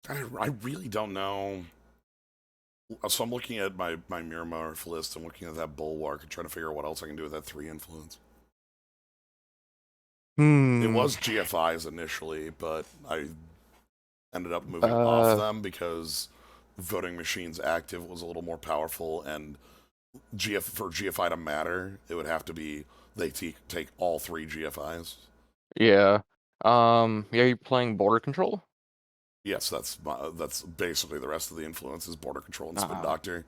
I really don't know. So I'm looking at my Miramorph list. I'm looking at that Bulwark and trying to figure out what else I can do with that 3 influence. It Hmm. was GFIs initially, but I ended up moving off Uh, them because voting machines active was a little more powerful, and for GFI to matter, it would have to be they take all 3 GFIs. yeah. Yeah, you're playing border control? Yes, that's basically the rest of the influences: border control and spin Ah, doctor.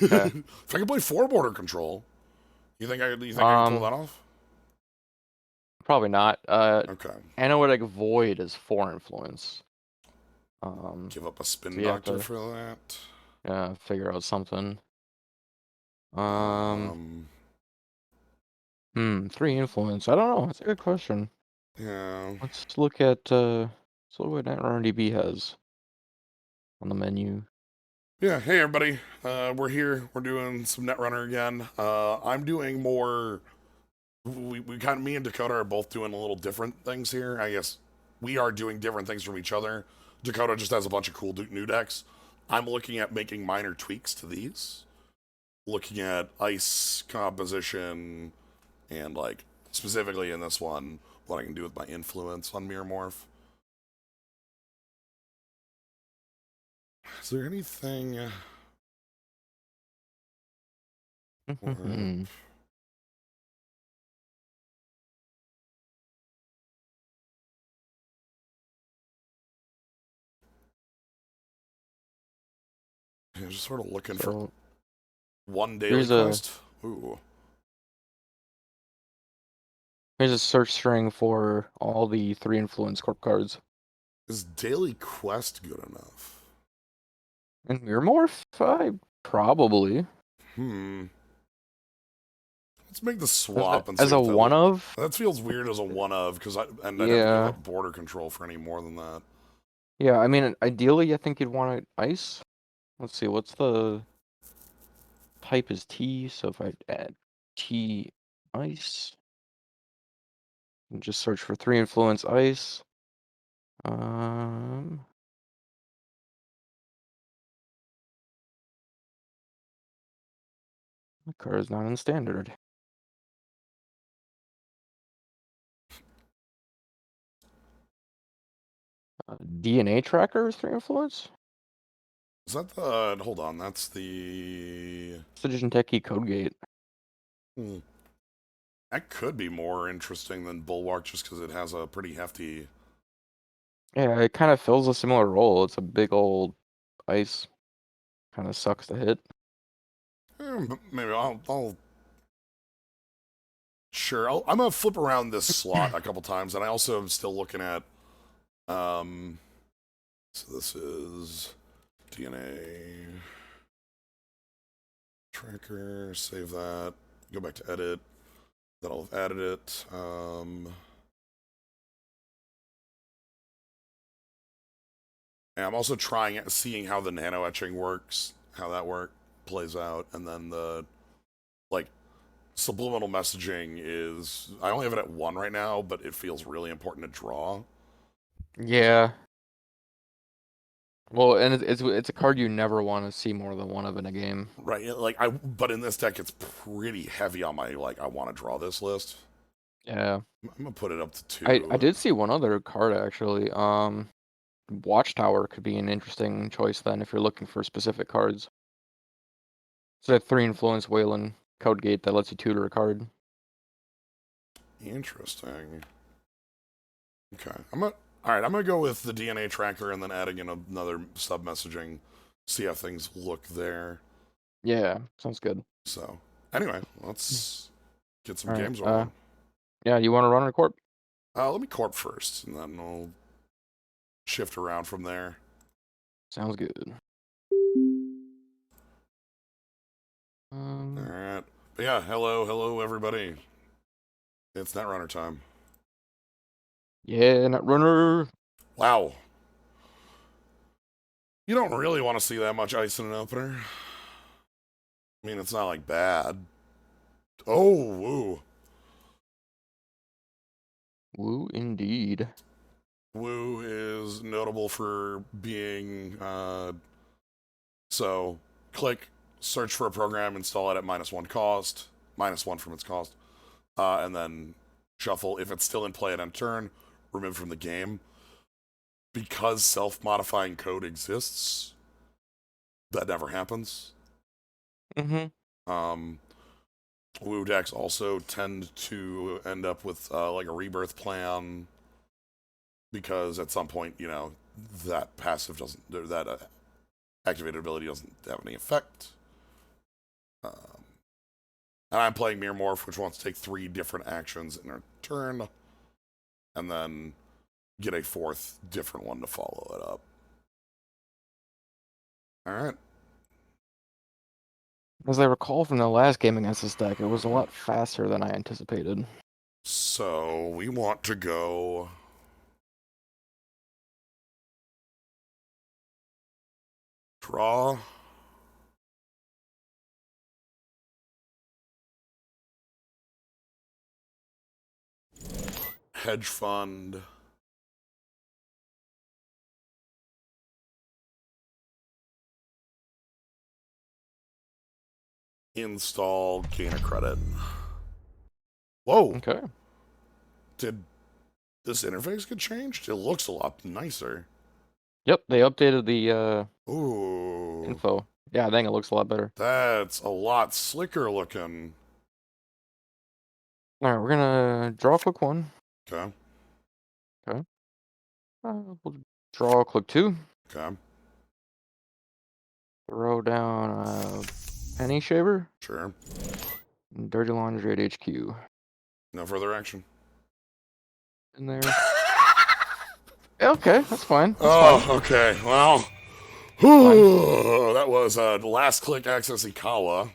okay. If I could play 4 border control, you think I could pull Um, that off? Probably not. Okay, Analytic Void is 4 influence. give up a spin So you have doctor to for that. figure out something. Um, Um, 3 influence. I don't know. That's a good question. yeah, Let's look what Netrunner DB has on the menu. yeah. Hey everybody, we're here. We're doing some Netrunner again. I'm doing more. We kind of me and Dakota are both doing a little different things here. I guess we are doing different things from each other. Dakota just has a bunch of cool new decks. I'm looking at making minor tweaks to these, looking at ice composition and like specifically in this one, what I can do with my influence on Mirror Morph. Is there anything? Or, yeah, just sort of looking for So one daily here's a quest. Ooh, here's a search string for all the 3 influence corp cards. is daily quest good enough? And Mirrormorph? Probably. Hmm. Let's make the As a, swap and see as a what that one look. of? That feels weird as a one of because I'd have to give Yeah. up border control for any more than that. Yeah, I mean, ideally, I think you'd want it ice. Let's see, what's the type is T, so if I add T ice, and just search for 3 influence ice. Um, the card is not in standard. DNA tracker is 3 influence? Is that the? Hold on, that's the. Precision Techie Code Gate. Hmm, that could be more interesting than Bulwark just because it has a pretty hefty. Yeah, it kind of fills a similar role. It's a big old ice. Kind of sucks to hit. Maybe I'll sure. I'm gonna flip around this slot a couple times, and I also am still looking at. Um, so this is DNA tracker. Save that. Go back to edit. Then I'll have added it. And I'm also seeing how the nano etching works, how that plays out, and then the like subliminal messaging is. I only have it at 1 right now, but it feels really important to draw. Yeah. Well, and it's a card you never want to see more than one of in a game. Right, but in this deck, it's pretty heavy on my like. I want to draw this list. Yeah. I'm gonna put it up to I 2. did see one other card actually. Watchtower could be an interesting choice then if you're looking for specific cards. It's a 3 influence Wayland code gate that lets you tutor a card. Interesting. Okay, all right. I'm gonna go with the DNA tracker and then adding in another sub messaging. See how things look there. Yeah, sounds good. So anyway, let's get some All right. games rolling. Yeah, you want to run a corp? Let me corp first, and then we'll shift around from there. Sounds good. All Um, right. But yeah, hello, everybody. It's Netrunner time. yeah, Netrunner. Wow. You don't really want to see that much ice in an opener. I mean, it's not like bad. Oh, woo. Woo, indeed. Woo is notable for being so click, search for a program, install it at -1 cost, -1 from its cost, and then shuffle. If it's still in play at end turn, remove from the game. Because self-modifying code exists, that never happens. Mm-hmm. Woo decks also tend to end up with like a rebirth plan because at some point, that passive doesn't, or that activated ability doesn't have any effect. Um, and I'm playing Mirror Morph, which wants to take 3 different actions in a turn, and then get a 4th different one to follow it up. All right. As I recall from the last game against this deck, it was a lot faster than I anticipated. So we want to go draw. Hedge fund. Install, gain a credit. Whoa. Okay. Did this interface get changed? It looks a lot nicer. Yep, they updated the Ooh. info. Yeah, I think it looks a lot better. That's a lot slicker looking. Alright, we're gonna draw click 1. Okay. Okay. We'll draw click 2. Okay. Throw down a penny shaver. Sure. And dirty laundry at HQ. No further action. In there. Okay, that's fine. That's Oh, fine. okay. Well, Fine. that was last click access Ikawa.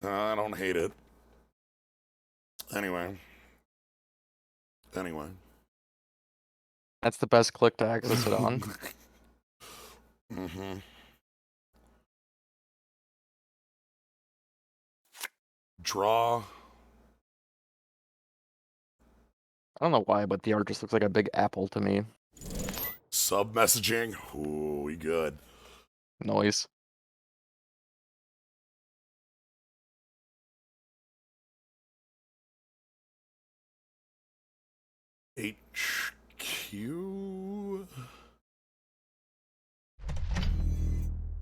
I don't hate it. Anyway. That's the best click to access it on. Mm-hmm. Draw. I don't know why, but the art just looks like a big apple to me. Sub messaging. Ooh, we good. Noise. HQ.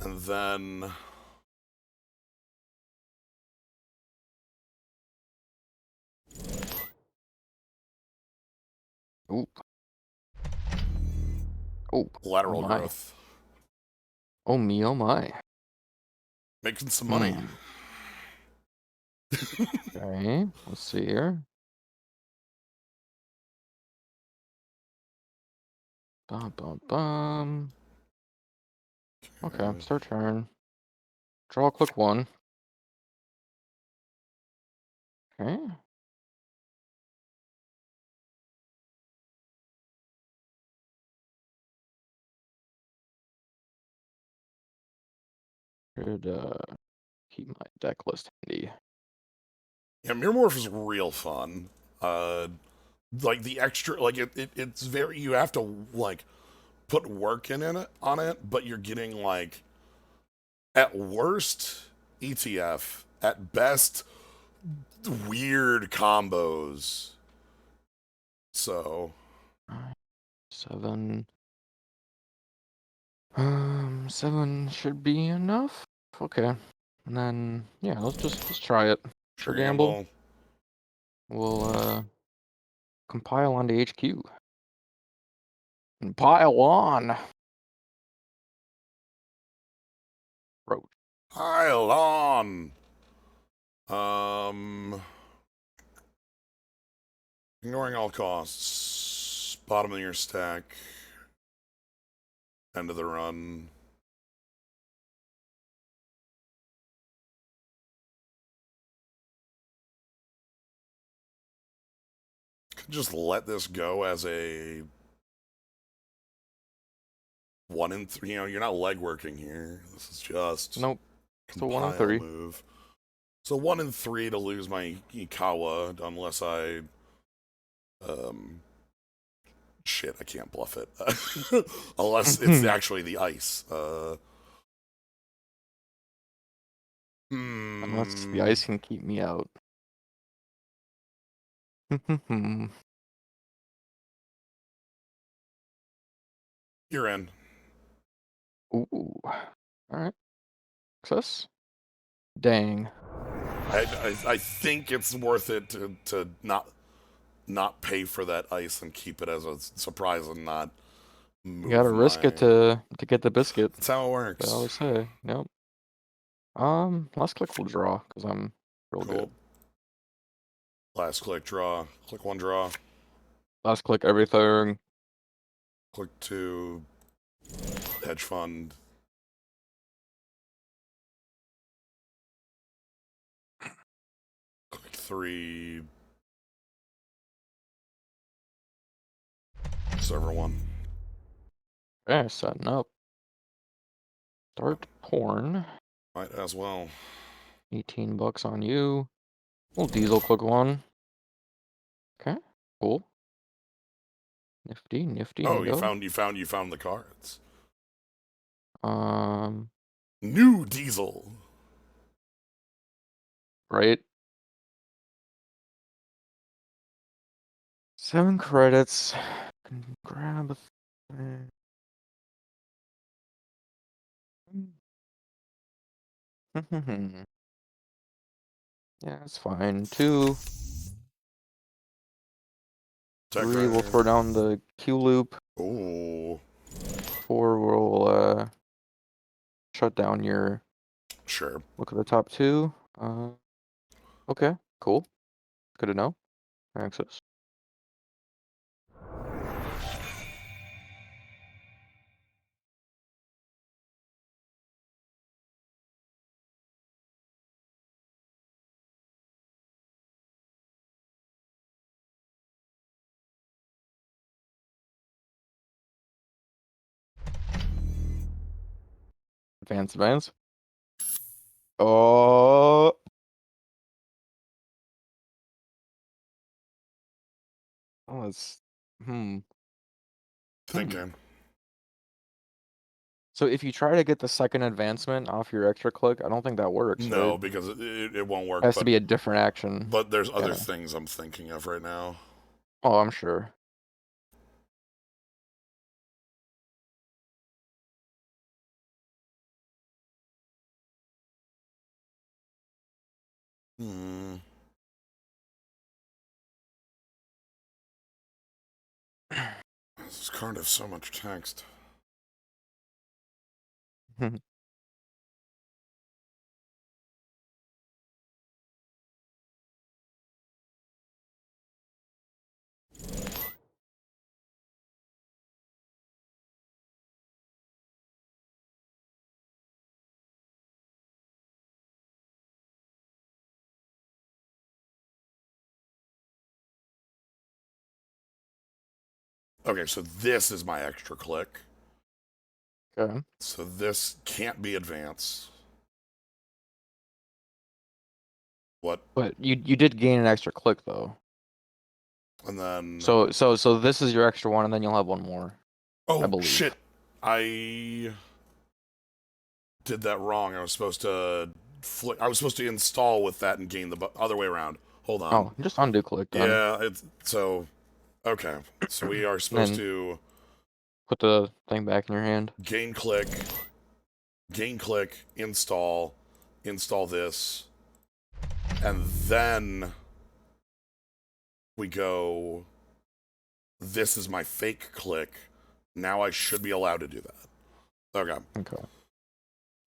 And then Ooh. Oh. Oh lateral my. growth. Oh me, oh my. Making some money. Okay, let's see here. Bum bum bum. Okay, start turn. Draw click 1. Okay. Should keep my deck list handy. Yeah, Mirror Morph is real fun. Like the extra, like it's very. You have to like put work in it on it, but you're getting like at worst ETF, at best weird combos. So 7. 7 should be enough. Okay. And then yeah, let's try it. Sure gamble. gamble. We'll compile onto HQ. And pile on. Roach. Pile on. Um, ignoring all costs. Bottom of your stack. End of the run. Could just let this go as a 1 in 3. You're not leg working here. This is just Nope. So 1 in compile 3. move. So 1 in 3 to lose my Ikawa unless I Shit, I can't bluff it. Unless it's actually the ice. Unless the Hmm. ice can keep me out. You're in. Ooh. Alright. Success? Dang. I think it's worth it to not pay for that ice and keep it as a surprise and not You gotta move risk it my. to get the biscuit. That's how it They works. always say. Yep. Last click will draw, because I'm real Cool. good. Last click, draw. Click one, draw. Last click everything. Click two, hedge fund. Click three, server one. Okay, setting up. Start porn. Might as well. 18 bucks on you. Little diesel click one. Okay, cool. Nifty, Oh, you neato. found the cards. Um, New diesel. right. 7 credits. Can grab a thing. Yeah, it's fine. 2, Tech 3, we'll rider. throw down the Q loop. Oh, 4, we'll shut down your sure. look at the top 2. Okay, cool. Good to know. Access. Advance, advance. Oh, oh, it's hmm. Thinking. So if you try to get the second advancement off your extra click, I don't think that works, right? No, because it won't It work. has to be a different action. But there's other Yeah. things I'm thinking of right now. Oh, I'm sure. Hmm. This card has so much text. Okay, so this is my extra click. Okay. So this can't be advanced. What? But you did gain an extra click though. And then. So this is your extra one, and then you'll have one more, I Oh, believe. shit. I did that wrong. I was supposed to I was supposed to install with that and gain the other way around. Hold on. Oh, just undo click then, Yeah, it's so okay. So we are and supposed then to put the thing back in your hand. gain click, install, install this, and then we go. This is my fake click. Now I should be allowed to do that. Okay. Okay.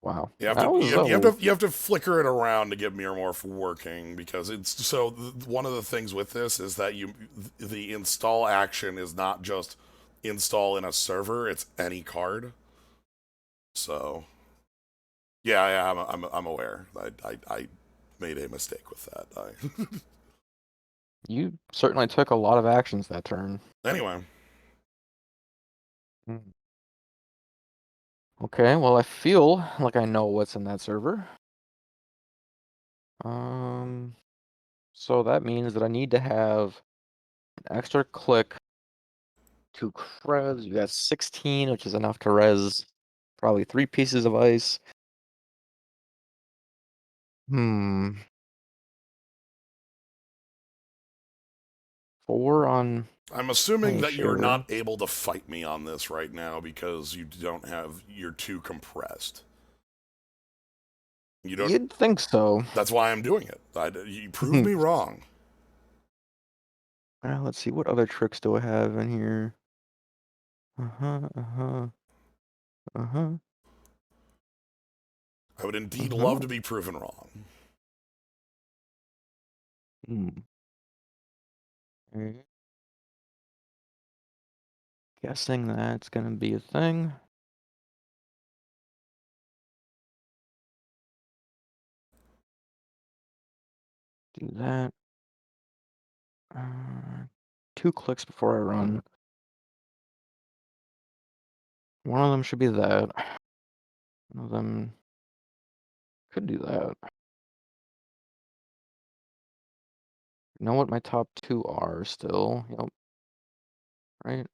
Wow. You have That to was you have, you have to you have to flicker it around to get Mirrormorph working because it's so one of the things with this is that the install action is not just install in a server, it's any card. So yeah, I'm aware. I made a mistake with that. You certainly took a lot of actions that turn. Anyway, Mm. Okay, well, I feel like I know what's in that server. So that means that I need to have an extra click 2 creds. You got 16, which is enough to res probably 3 pieces of ice. Hmm. 4 on I'm assuming Tiny that you're Shaver. not able to fight me on this right now because you don't have, you're too compressed. You don't, You'd think so. that's why I'm doing it. You prove me wrong. Let's see, what other tricks do I have in here? Uh-huh, uh-huh, uh-huh, I would indeed love uh-huh. to be proven wrong. Hmm. Guessing that's gonna be a thing. Do that. 2 clicks before I run. One of them should be that. One of them could do that. You know what my top 2 are still? Yep, right?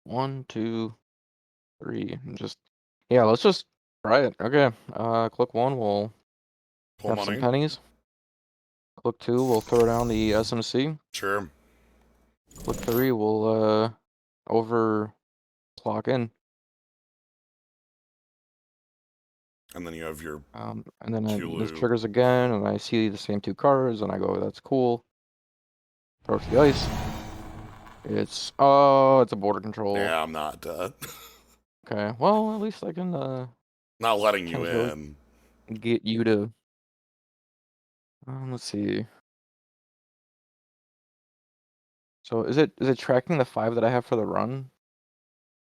1, 2, 3. And just yeah, let's just try it. Okay. Click 1, we'll Pull have some money? pennies. Click 2, we'll throw down the SMC. Sure. Click 3, we'll overclock in. And then you have your And then this Hulu. triggers again, and I see the same 2 cards, and I go, that's cool. Throw it to the ice. It's a border control. Yeah, I'm not Okay, well, at least I can not letting you potentially in. get you to. Let's see. So is it tracking the 5 that I have for the run?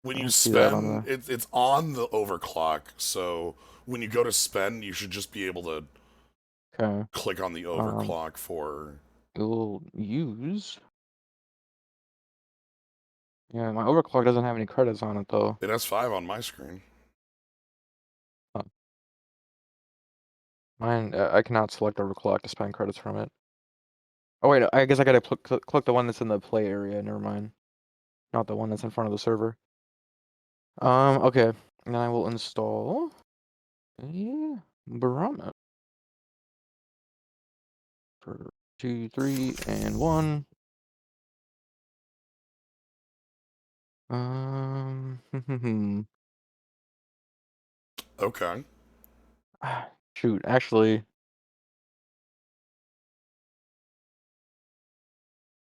When I you don't see that on spend, the. it's on the overclock. So when you go to spend, you should just be able to Okay. click on the overclock for. It will use. Yeah, my overclock doesn't have any credits on it though. It has 5 on my screen. Huh. Mine, I cannot select overclock to spend credits from it. Oh wait, I guess I gotta click the one that's in the play area. Never mind. Not the one that's in front of the server. Okay. And then I will install a barometer for 2, 3, and 1. Okay. Shoot, actually,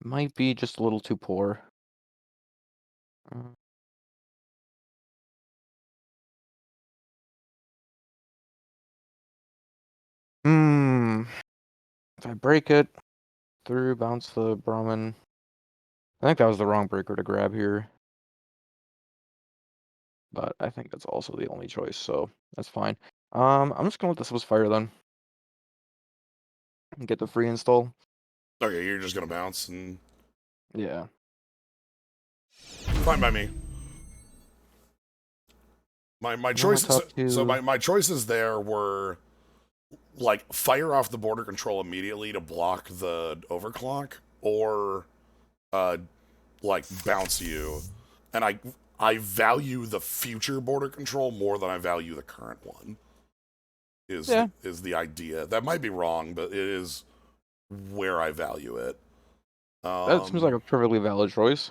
might be just a little too poor. Uh, Hmm. If I break it through, bounce the Brahmin. I think that was the wrong breaker to grab here, but I think that's also the only choice, so that's fine. I'm just gonna let this was fire then. And get the free install. Okay, you're just gonna bounce and Yeah. fine by me. My Now my choices. top So two. my choices there were like fire off the border control immediately to block the overclock, or uh like bounce you. And I value the future border control more than I value the current one. Yeah, Is the idea. That might be wrong, but it is where I value it. that seems like Um a perfectly valid choice.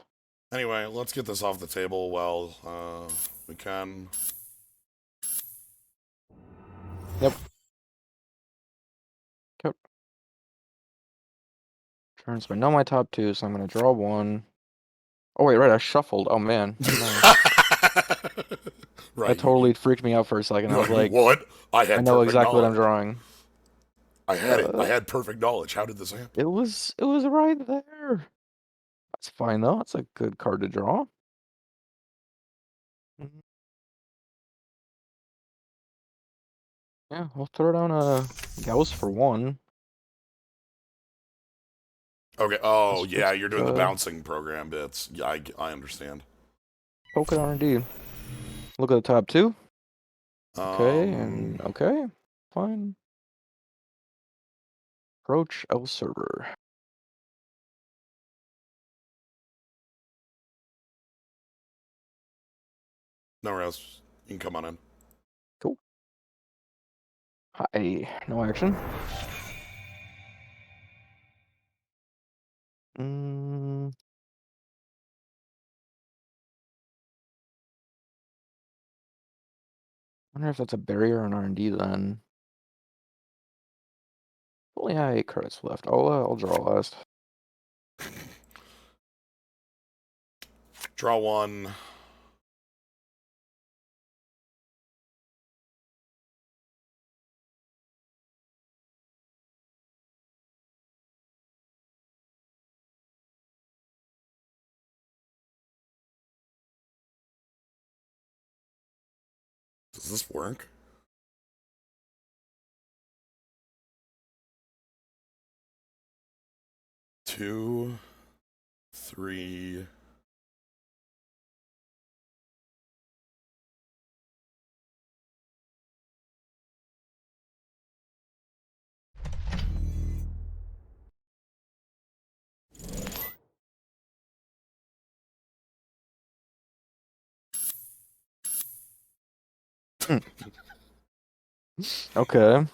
anyway, let's get this off the table while we can. Yep. Yep. Turns me. Know my top two, so I'm gonna draw one. Oh wait, right, I shuffled. Oh man, no. Right, That totally freaked me out for a second. I you're was like, like, what? I I had know perfect exactly what I'm knowledge. drawing. I had it. I Uh, had perfect knowledge. How did this happen? it was right there. That's fine though. That's a good card to draw. Mhm. Yeah, we'll throw down a Gauss for one. Okay. Oh, Let's yeah, just you're doing the bouncing program bits. Yeah, I understand. poke it R&D. Look at the top two. Okay, and okay, fine. Approach L server. No rest. You can come on in. Cool. Hi, no action. Mm, wonder if that's a barrier on R&D then. Only have 8 credits left. I'll draw last. Draw one. Does this work? Two, three. Okay.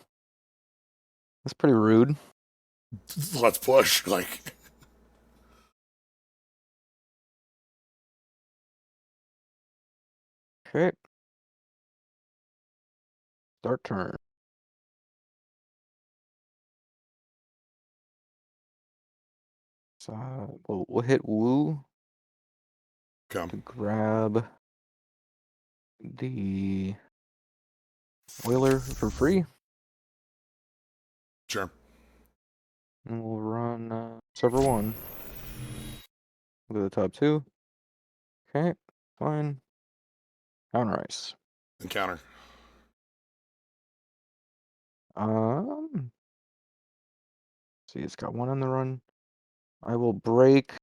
That's pretty rude. Let's push. Like, Okay. Start turn. So we'll hit Woo come. to grab the Whaler for free. Sure. And we'll run server 1. Go to the top 2. Okay, fine. Counter ice. Encounter. See, it's got 1 on the run. I will break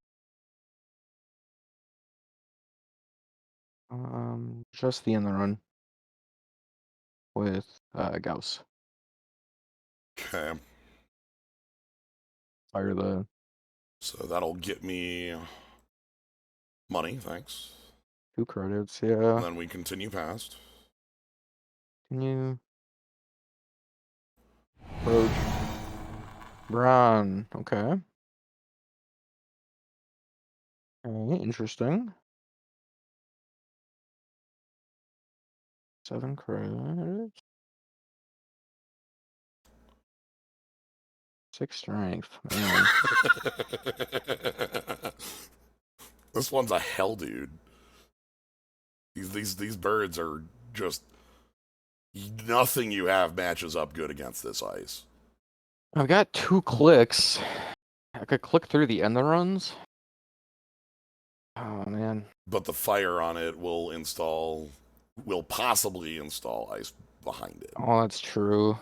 just the in the run with Gauss. Okay. Fire the So that'll get me money, thanks. 2 credits, yeah. And then we continue past. Can you approach Bron? Okay. Okay, interesting. 7 credits. 6 strength, man. This one's a hell, dude. These birds are just nothing you have matches up good against this ice. I've got 2 clicks. I could click through the end runs. Oh man. But the fire on it will possibly install ice behind it. Oh, that's true.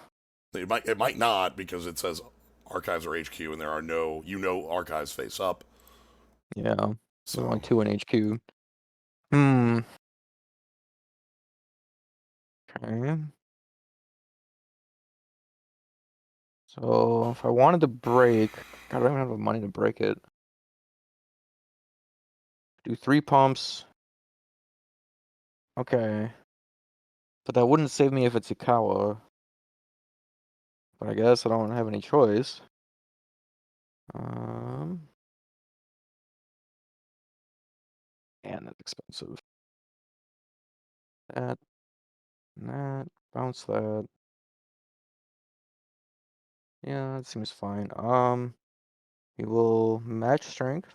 It might not because it says archives are HQ and there are no archives face up. Yeah. There's So only 2 in HQ. Hmm. Okay. So if I wanted to break, God, I don't even have the money to break it. Do 3 pumps. Okay. But that wouldn't save me if it's Ikawa. But I guess I don't have any choice. And that's expensive. That, and that, bounce that. Yeah, that seems fine. We will match strength,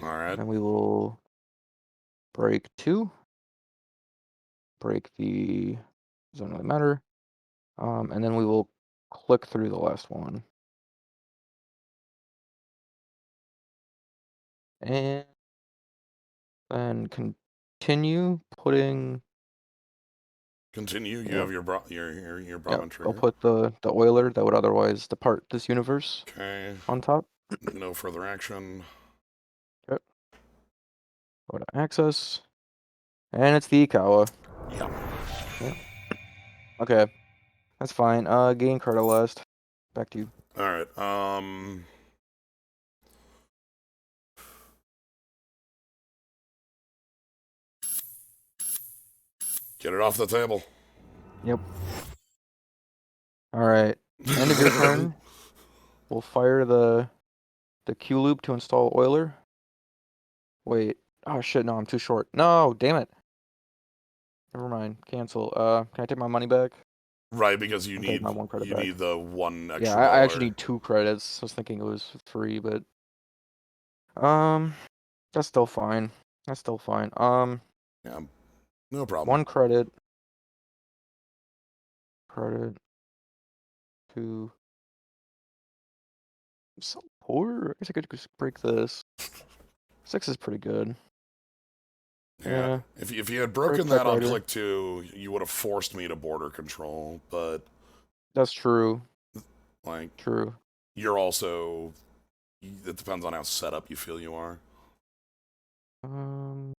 all right, and we will break 2. Break the doesn't really matter. And then we will click through the last one. And then continue putting continue. You yeah, have your yeah, Brahmin I'll trigger. put the oiler that would otherwise depart this universe Okay, on top. no further action. Yep. Go to access. And it's the Ikawa. Yeah. Yeah. Okay. That's fine. Gain card last. Back to you. All right. Get it off the table. Yep. Alright. End of your turn. We'll fire the Q loop to install Oiler. Wait. Oh shit, no, I'm too short. No, damn it. Never mind. Cancel. Can I take my money back? Right, because I'll take my one credit you back. need the one Yeah, extra I actually dollar. need 2 credits. I was thinking it was free, but um that's still fine. That's still fine. Yeah, no problem. 1 credit. Credit. 2. I'm so poor. I guess I could just break this. 6 is pretty good. Yeah, Yeah. if you had Break broken that on typewriter. click 2, you would have forced me to border control. But That's true. like, True. you're also. It depends on how set up you feel you are. Um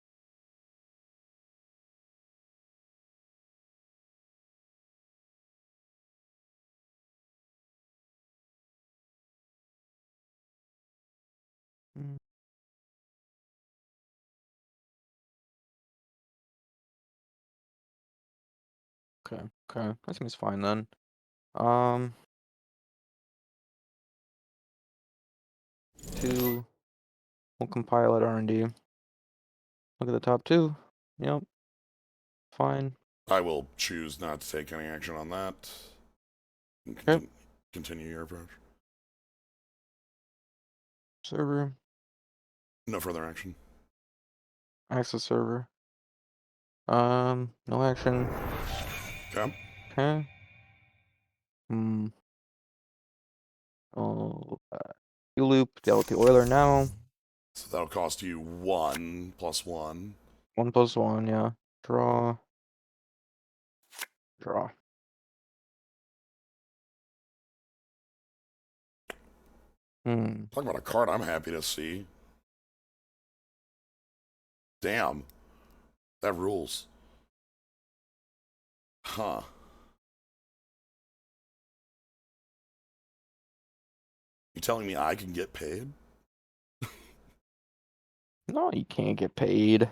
mm, okay. Okay. That seems fine then. Um 2. We'll compile at R&D. Look at the top 2. Yep. Fine. I will choose not to take any action on that. Okay. Continue your approach. Server. No further action. Access server. No action. Okay. Okay. Hmm. Oh, Q loop. Deal with the Oiler now. So that'll cost you 1+1. 1+1. Yeah. Draw. Draw. Hmm. Talk about a card I'm happy to see. Damn, that rules. Huh. You telling me I can get paid? No, you can't get paid.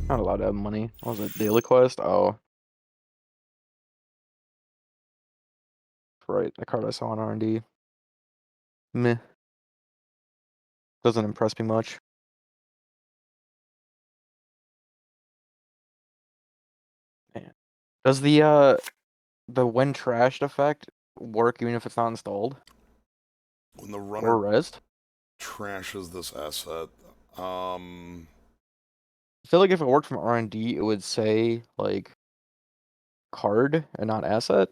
Not allowed to have money. What was it? Daily quest? Oh, right. The card I saw on R&D. Meh. Doesn't impress me much. Man. Does the when trashed effect work even if it's not installed? When the Or runner rest? trashes this asset, I feel like if it worked from R&D, it would say like card and not asset.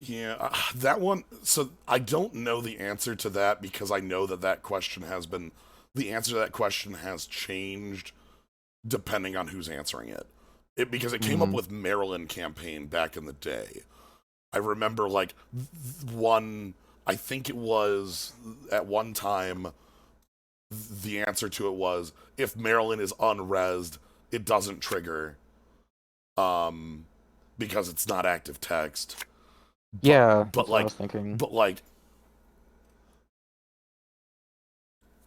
yeah, that one. So I don't know the answer to that because I know that the answer to that question has changed depending on who's answering it. Because it came up Hmm. with Maryland campaign back in the day. I remember like one. I think it was at one time the answer to it was if Maryland is unresed, it doesn't trigger um because it's not active text. But Yeah, but that's what I like was thinking. but like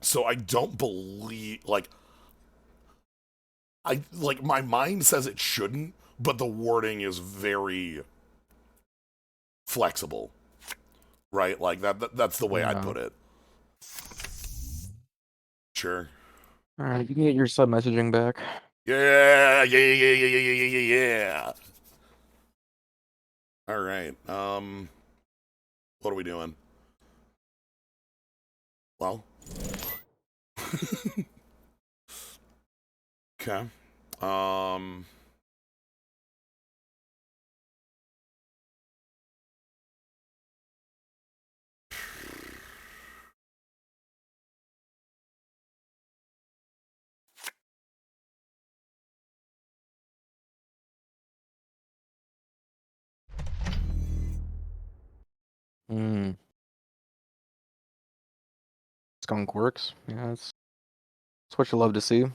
so I don't believe my mind says it shouldn't, but the wording is very flexible, right? Like that's the way I'd Yeah. put it. Sure. All right, you can get your sub messaging back. Yeah, yeah, yeah, yeah, yeah, yeah, yeah, yeah. All right. What are we doing? Well, okay. Um, Hmm. Skunk works. Yeah, that's what you love to see.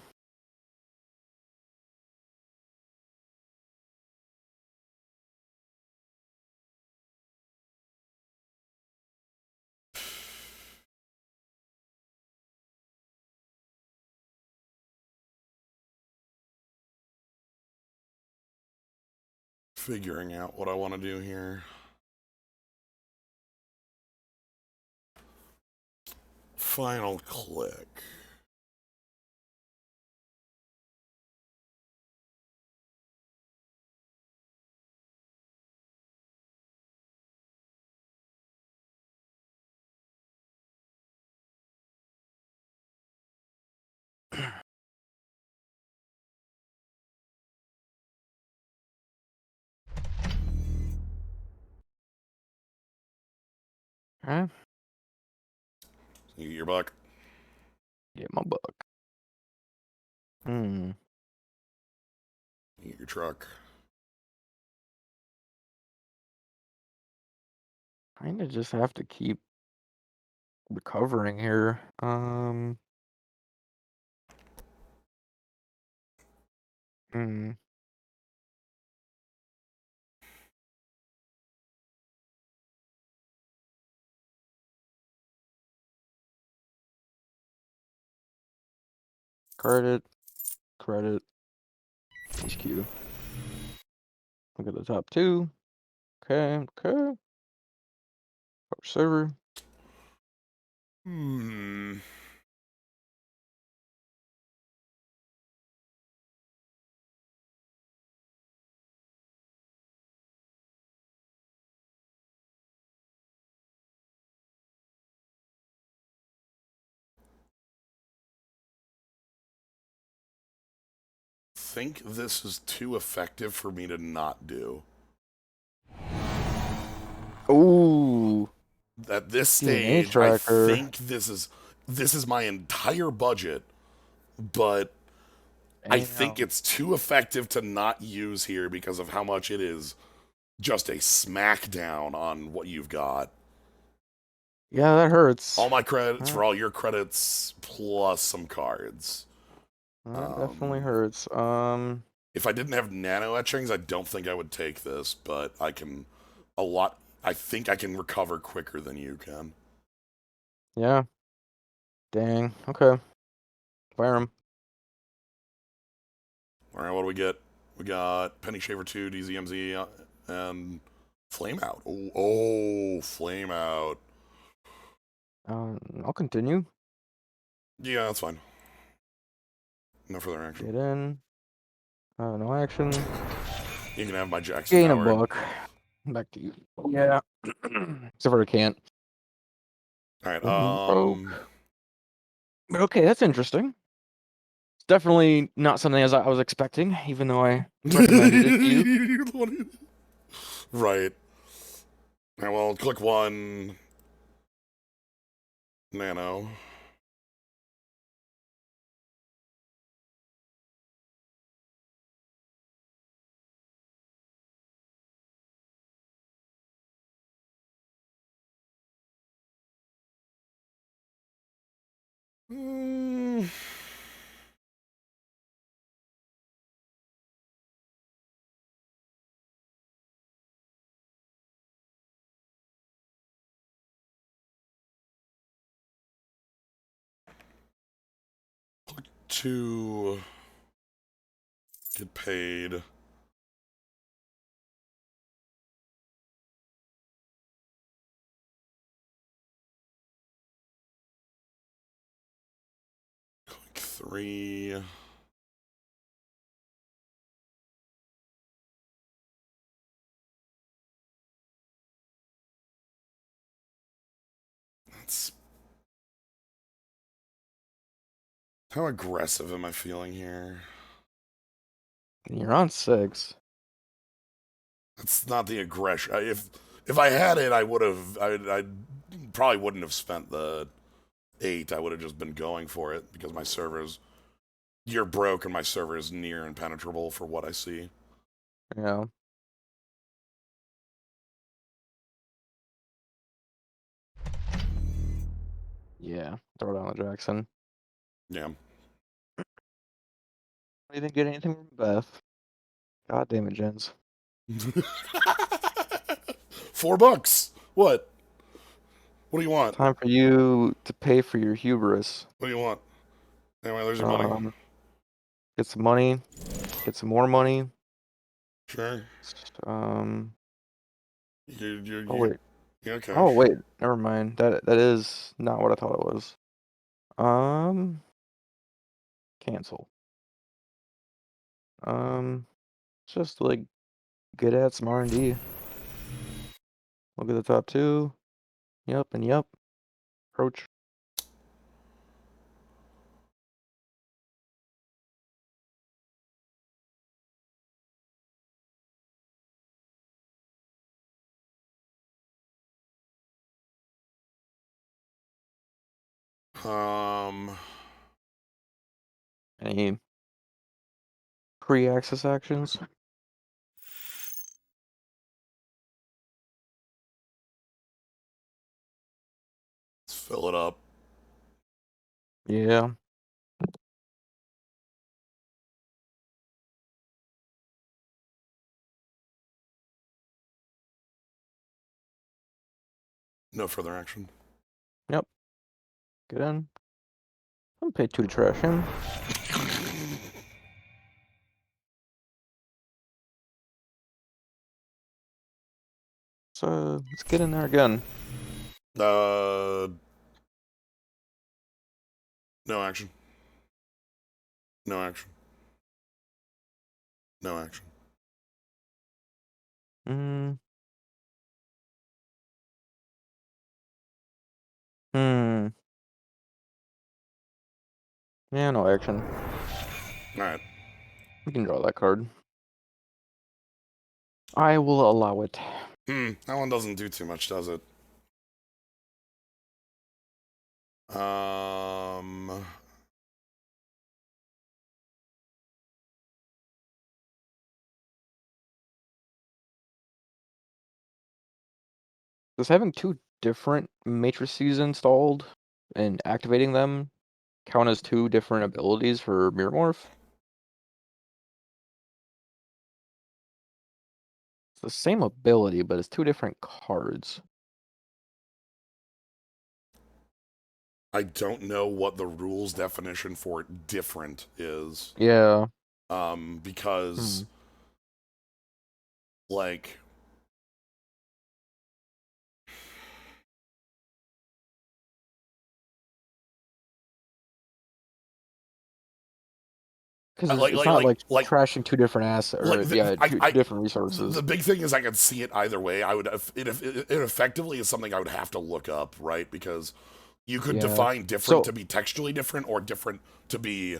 figuring out what I want to do here. Final click. Huh? You get your buck. Get my buck. Hmm. You get your truck. Kinda just have to keep recovering here. Hmm. Credit, credit, HQ. Look at the top two. Okay, okay. Power server. Hmm. Think this is too effective for me to not do. Ooh, At this DNA stage, I tracker. think this is my entire budget, but I think Damn. it's too effective to not use here because of how much it is just a smackdown on what you've got. Yeah, that hurts. All my credits That, for all your credits plus some cards. that definitely Um, hurts. if I didn't have nano etchings, I don't think I would take this, but I can a lot. I think I can recover quicker than you can. Yeah. Dang. Okay. Fire him. All right, what do we get? We got Penny Shaver 2, DZMZ, and Flame Out. Oh, Flame Out. I'll continue. Yeah, that's fine. No further action. Get in. No action. You can have my Jackson Gain a Tower. buck. Back to you. Yeah. Except for I can't. All right. Broke. But okay, that's interesting. It's definitely not something as I was expecting, even though I recommended it to you. Right. All right, well, click one. Nano. Mm, to get paid. Click three. That's how aggressive am I feeling here? You're on 6. That's not the aggression. If I had it, I would have. I probably wouldn't have spent the 8. I would have just been going for it because my servers. You're broke and my server is near impenetrable for what I see. Yeah. Yeah. Throw down the Jackson. Yeah. You didn't get anything from Beth. God damn it, Jens. $4. What? What do you want? Time for you to pay for your hubris. What do you want? Anyway, there's your money. Get some money. Get some more money. Sure. Um. You, Oh you, wait. okay. Oh wait. Never mind. That is not what I thought it was. Um. Cancel. Um. Just like get at some R&D. Look at the top two. Yep and yep. Approach. Um, Any pre-access actions? let's fill it up. Yeah. No further action. Yep. Get in. I'm paid 2 to trash him. So let's get in there again. Uh, no action. No action. No action. Hmm. Hmm. Yeah, no action. All right. We can draw that card. I will allow it. That one doesn't do too much, does it? Um, Does having 2 different matrices installed and activating them count as 2 different abilities for Mirror Morph? It's the same ability, but it's 2 different cards. I don't know what the rules definition for different is. Yeah. Because Hmm. like Because like it's like not like like like trashing 2 different assets, like or yeah, two I different the resources. big thing is I could see it either way. I would it effectively is something I would have to look up, right? Because you could Yeah. define different So to be textually different or different to be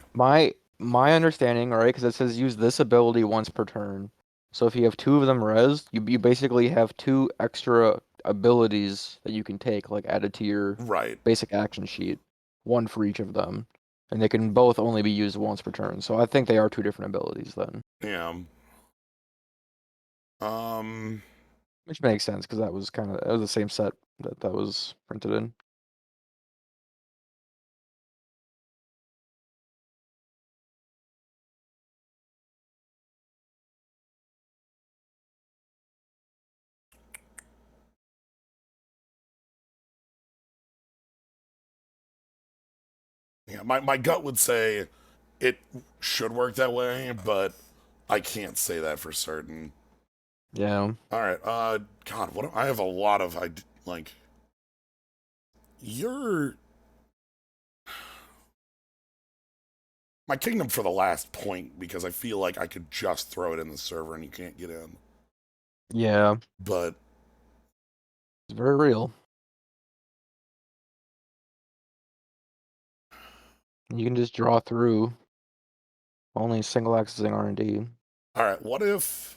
my understanding, right? Because it says use this ability once per turn. So if you have 2 of them res, you basically have 2 extra abilities that you can take, like added to your right. basic action sheet, one for each of them, and they can both only be used once per turn. So I think they are 2 different abilities then, Yeah. Um which makes sense because that was the same set that was printed in. yeah, my gut would say it should work that way, but I can't say that for certain. Yeah. All right. God, what I have a lot of like you're my kingdom for the last point because I feel like I could just throw it in the server and you can't get in. Yeah. But It's very real. You can just draw through only single accessing R&D. all right, what if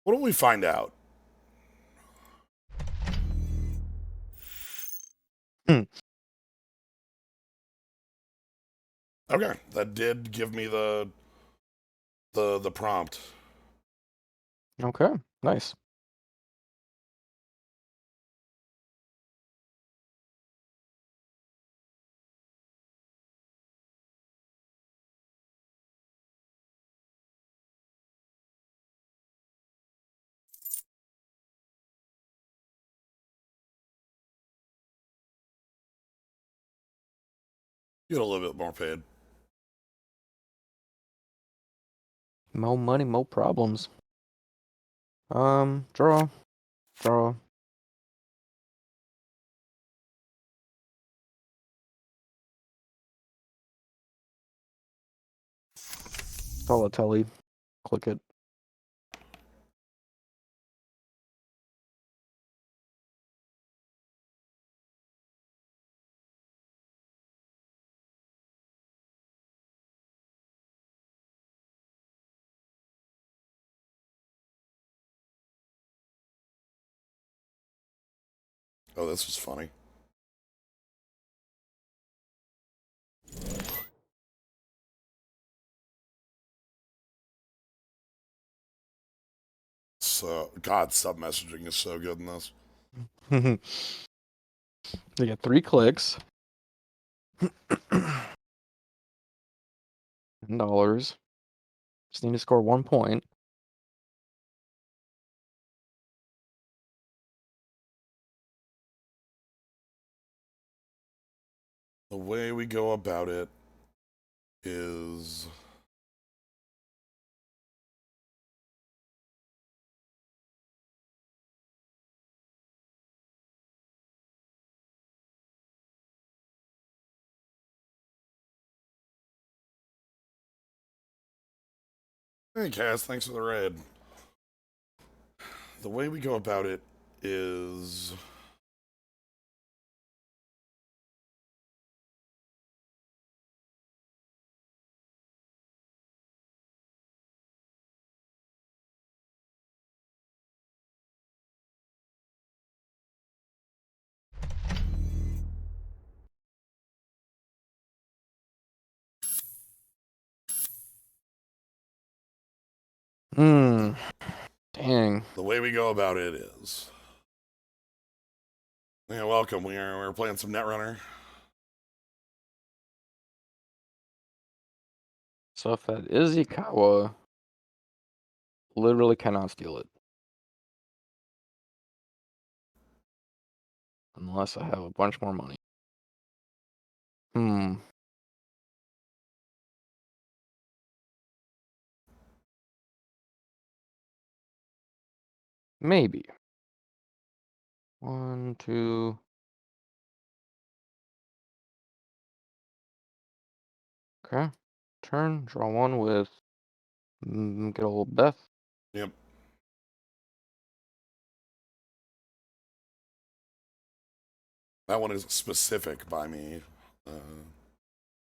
we find out? Hmm. Okay, that did give me the prompt. Okay. Nice. Get a little bit more paid. More money, more problems. Draw. Draw. Solitelli. Click it. Oh, this was funny. So, God, sub messaging is so good in this. They get 3 clicks. $10. Just need to score 1 point. The way we go about it is hey, Cass, thanks for the raid. The way we go about it is Dang. the way we go about it is. Yeah, welcome. We're playing some Netrunner. So if that is Ikawa, literally cannot steal it. Unless I have a bunch more money. Maybe. 1, 2. Okay. Turn. Draw 1 with good old Beth. Yep. That one is specific by me.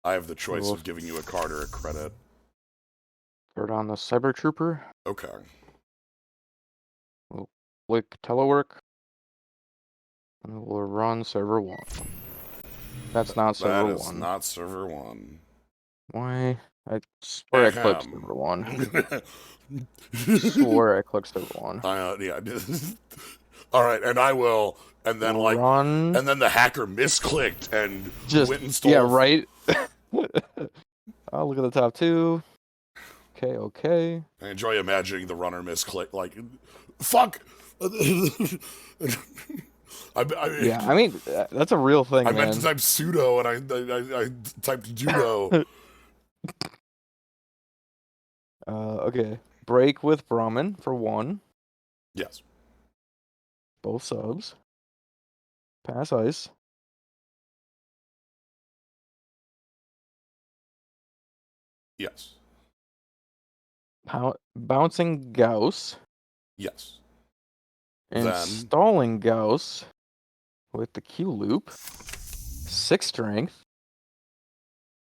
I have the choice of giving you a card or a credit. Third on the Cyber Trooper. Okay. We'll click telework. And we'll run server 1. That's not server 1. That is not server 1. Why? I swear I clicked server 1. Swear I clicked server 1. Yeah. All right, and I will, and then Run. and then the hacker misclicked and Just went and stole. Yeah, right. I'll look at the top 2. Okay. I enjoy imagining the runner misclick, like, fuck. Yeah, I mean that's a real thing. I meant to type pseudo, and I typed judo. Okay. Break with Brahmin for 1. Yes. Both subs. Pass ice. Yes. Bouncing Gauss. Yes. Installing Gauss with the Q loop. 6 strength.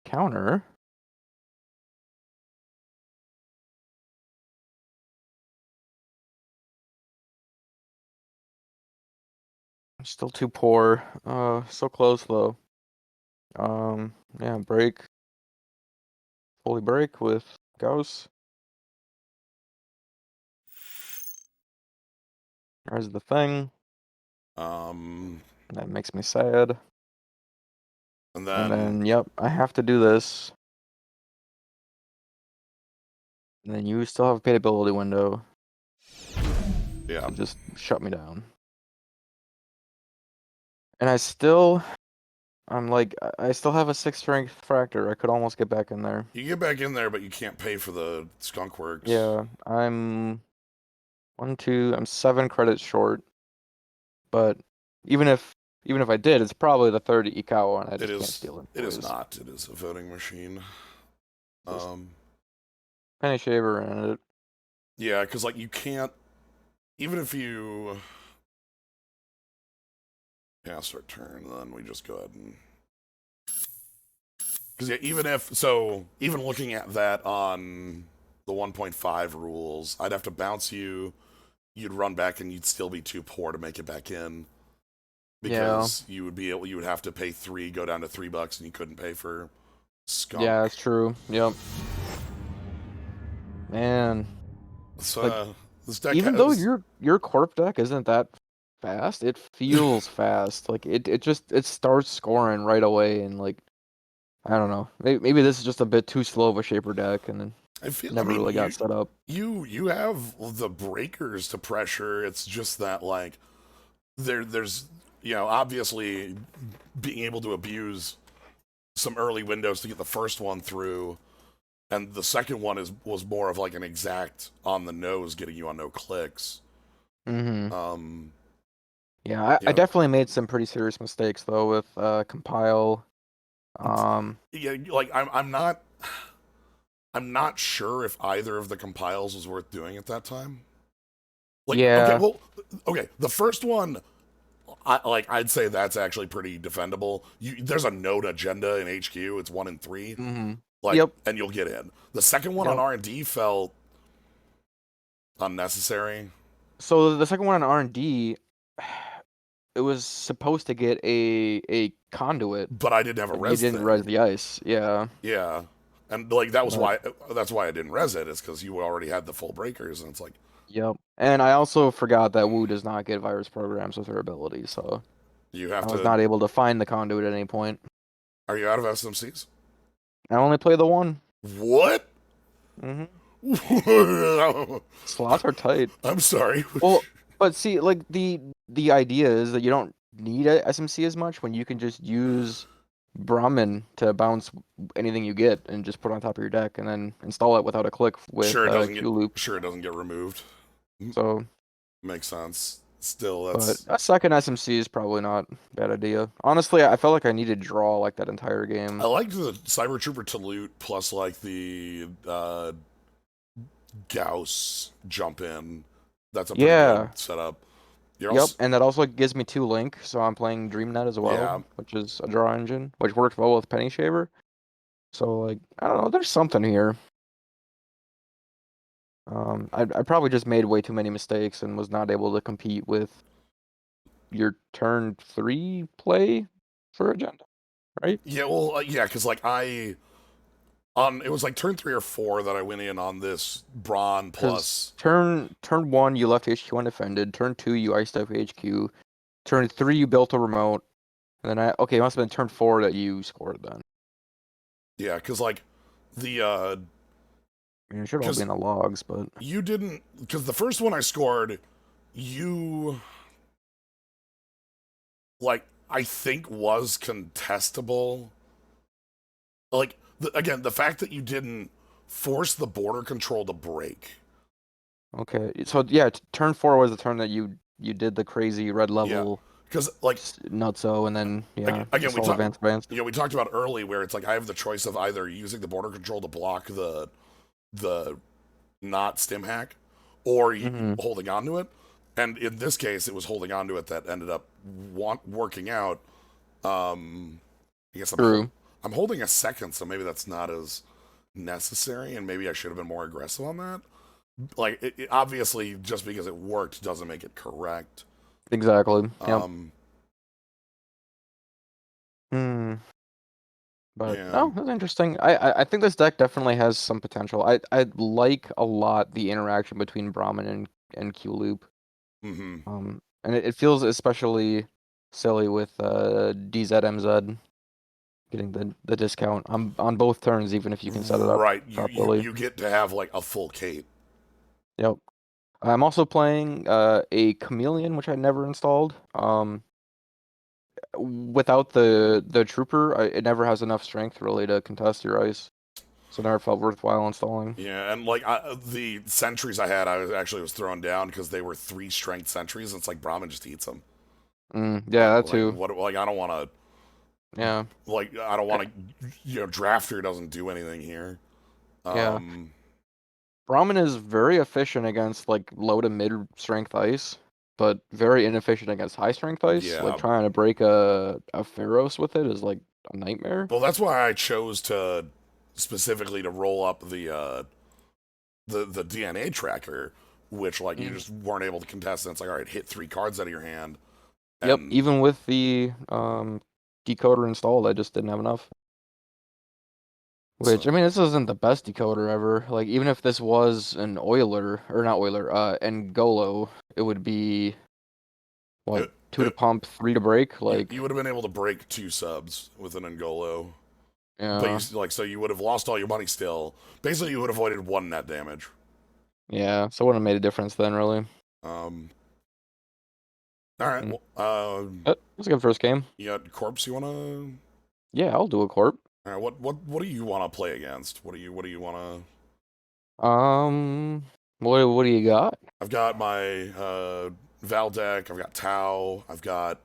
Counter. Still too poor. So close though. Yeah, break. Fully break with Gauss. There's the thing. That makes me sad. And then, yep, I have to do this. And then you still have a paidability window. Yeah. So just shut me down. And I still I'm like, I still have a 6 strength fractor. I could almost get back in there. You get back in there, but you can't pay for the skunk works. Yeah, I'm 1, 2. I'm 7 credits short. But even if even if I did, it's probably the third Ikawa, and I It just can't is. steal It is employees. not. It is a voting machine. Just Um, penny shaver and it. yeah, because like you can't. Even if you pass our turn, then we just go ahead and. Because yeah, even if so, even looking at that on the 1.5 rules, I'd have to bounce you. You'd run back, and you'd still be too poor to make it back in Yeah, because you would have to pay 3, go down to $3, and you couldn't pay for yeah, skunk. that's true. Yep, man. So Like this deck even though has your corp deck isn't that fast, it feels fast. Like it just it starts scoring right away, and like I don't know. Maybe this is just a bit too slow of a shaper deck, and then I feel. I never mean, really got set up. you have the breakers to pressure. It's just that like there's obviously being able to abuse some early windows to get the first one through, and the second one was more of like an exact on the nose, getting you on no clicks. Mm-hmm. Um, Yeah, I yeah, definitely made some pretty serious mistakes though with compile. yeah. Like I'm not sure if either of the compiles was worth doing at that time. Like, okay, Yeah. well, okay, the first one, I'd say that's actually pretty defendable. There's a node agenda in HQ. It's 1 in 3, Mm-hmm. like, Yep. and you'll get in. The second one on Yep. R&D felt unnecessary, So the second one on R&D, it was supposed to get a conduit, but I didn't have a but you res didn't res thing. the ice. Yeah. Yeah, and like But that's why I didn't res it. Is because you already had the full breakers, and it's like yep. And I also forgot that Wu does not get virus programs with her ability, so you have I was to. not able to find the conduit at any point. Are you out of SMCs? I only play the one. What? Mm-hmm. I'm Slots are tight. sorry. Well, but see, like the idea is that you don't need a SMC as much when you can just use Brahmin to bounce anything you get and just put it on top of your deck and then install it without a click with Q loop. Sure it doesn't get removed. So, Makes sense. Still, but that's a second SMC is probably not a bad idea. Honestly, I felt like I needed draw like that entire I game. like the Cyber Trooper to loot plus like the Gauss jump in. That's a pretty Yeah. good setup. You're Yep, also and that also gives me 2 link, so I'm playing DreamNet as well, yeah which is a draw engine, which works well with Penny Shaver. So like, I don't know, there's something here. I probably just made way too many mistakes and was not able to compete with your turn 3 play for agenda, right? yeah well yeah because like I on it was like turn 3 or 4 that I went in on this Brawn Because plus. turn 1 you left HQ undefended, turn 2 you iced up HQ, turn 3 you built a remote, and then okay, it must have been turn 4 that you scored then. Yeah, because like the I mean, it should all be because in the logs, but you didn't because the first one I scored, you like I think was contestable. Like again, the fact that you didn't force the border control to break. okay. So yeah, turn 4 was the turn that you did the crazy red Yeah, level because like nutso, and then yeah, again just we all talked advanced. we talked about early where it's like I have the choice of either using the border control to block the not stim hack or Mm-hmm. holding on to it. And in this case, it was holding on to it that ended up working out. I guess True. I'm holding a second, so maybe that's not as necessary, and maybe I should have been more aggressive on that. Like, obviously, just because it worked doesn't make it correct. Exactly. Yep. Um, Hmm. But yeah. no, that's interesting. I think this deck definitely has some potential. I like a lot the interaction between Brahmin and Q Loop. Mm-hmm. And it feels especially silly with DZMZ getting the discount on both turns, even if you can set it up Right. properly. You get to have like a full Kate. Yep. I'm also playing a Chameleon, which I never installed. without the trooper, it never has enough strength really to contest your ice. So it never felt worthwhile installing. Yeah, and like the sentries I had, I was throwing down because they were 3 strength sentries. And it's like Brahmin just eats them. Yeah, that Like too. what? Like I don't want to. Yeah. Like I don't Uh, want to. Drafter doesn't do anything here. Yeah. Um, Brahmin is very efficient against like low to mid strength ice, but very inefficient against high strength ice. Like yeah. trying to break a Pharos with it is like a nightmare. Well, that's why I chose to specifically to roll up the DNA tracker, which like you Mm. just weren't able to contest. And it's like, all right, hit 3 cards out of your hand, Yep, and even with the decoder installed, I just didn't have enough. Which, so I mean, this isn't the best decoder ever. Like, even if this was an Euler, or not Euler, Ngolo, it would be, what, it, 2 to it, pump, 3 to break? Like, you would have been able to break 2 subs with an Angolo, but yeah, so you would have lost all your money still. Basically, you would have avoided 1 net damage. yeah, so it wouldn't have made a difference then, really. Um, all right, Mm. well, But it was a good first game. you got corpse you wanna? Yeah, I'll do a corp. All right, what do you want to play against? What do you want to? Um, what do you got? I've got my Val deck. I've got Tau. I've got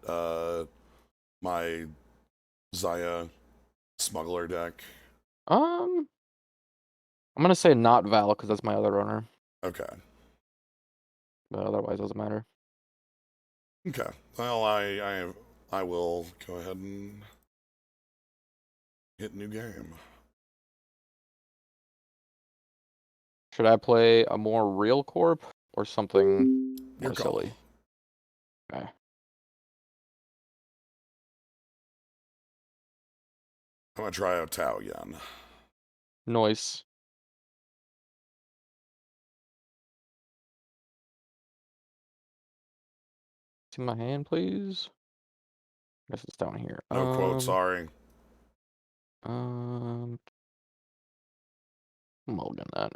my Zaya Smuggler deck. Um, I'm gonna say not Val because that's my other runner, Okay. but otherwise it doesn't matter. Okay. Well, I will go ahead and hit new game. Should I play a more real corp or something Your more call. silly? Okay. I'm gonna try out Tau again. Noise. See my hand, please. Guess it's down here. No quote. Sorry. Um, I'm holding that.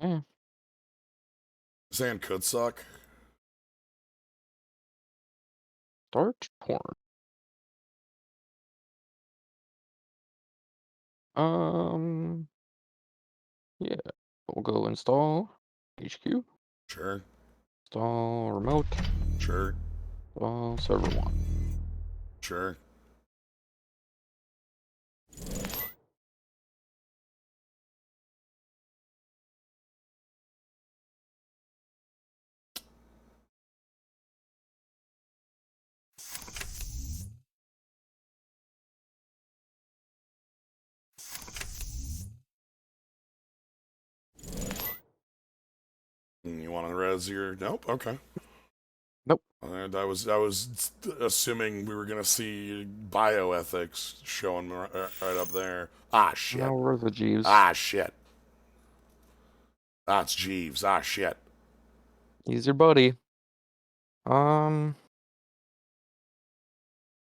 Yeah, Sand could suck. start torn. Um, yeah, we'll go install HQ, Sure. install remote, Sure. install server one. Sure. You want to res your? Nope. Okay. Nope. I was assuming we were gonna see bioethics showing right up there. Ah shit. Now we're the Jeeves. Ah shit. That's Jeeves. Ah shit. He's your buddy. Um,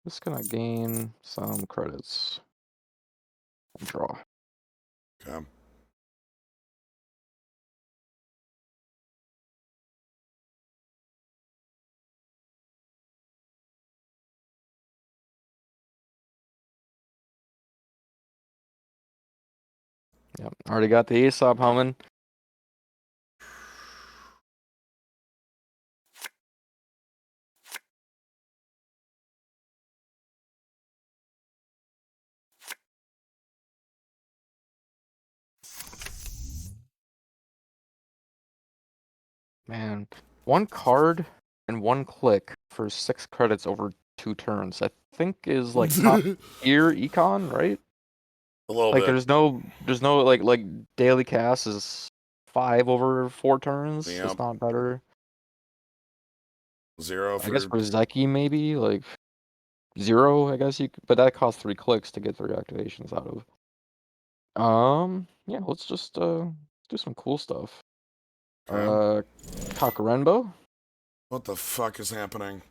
just gonna gain some credits and draw. Okay. Yep, already got the Aesop humming. Man, 1 card and 1 click for 6 credits over 2 turns. I think is like top A tier econ, right? little Like bit. there's no like daily cast is 5 over 4 turns. It's Yep. not better. 0 I guess for. for Zeki maybe like 0. I guess but that costs 3 clicks to get 3 activations out of. Yeah, let's just do some cool stuff. Okay. Uh, Kakarenbo. What the fuck is happening?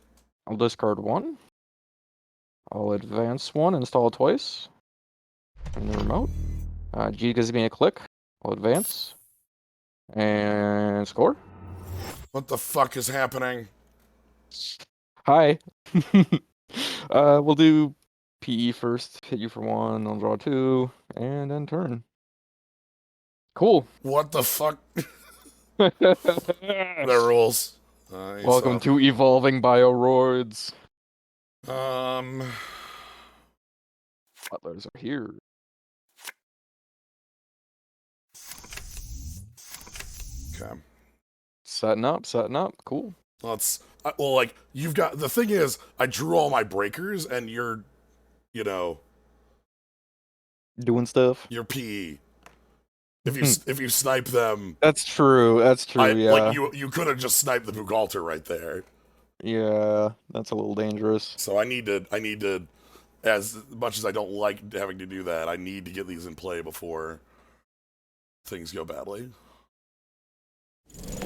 I'll discard 1. I'll advance 1, install twice. In the remote. G gives me a click. I'll advance. And score. What the fuck is happening? Hi. We'll do PE first. Hit you for 1, I'll draw 2, and then turn. Cool. What the fuck? That rules. Welcome to Evolving Bioroids. Um. Butlers are here. Okay. Setting up, setting up. Cool. Well, like you've got the thing is, I drew all my breakers, and you know, Doing stuff. you're PE. If you snipe them, That's true. That's I true. like Yeah. you could have just sniped the Bugalter right there. Yeah. That's a little dangerous. So I need to, as much as I don't like having to do that, I need to get these in play before things go badly.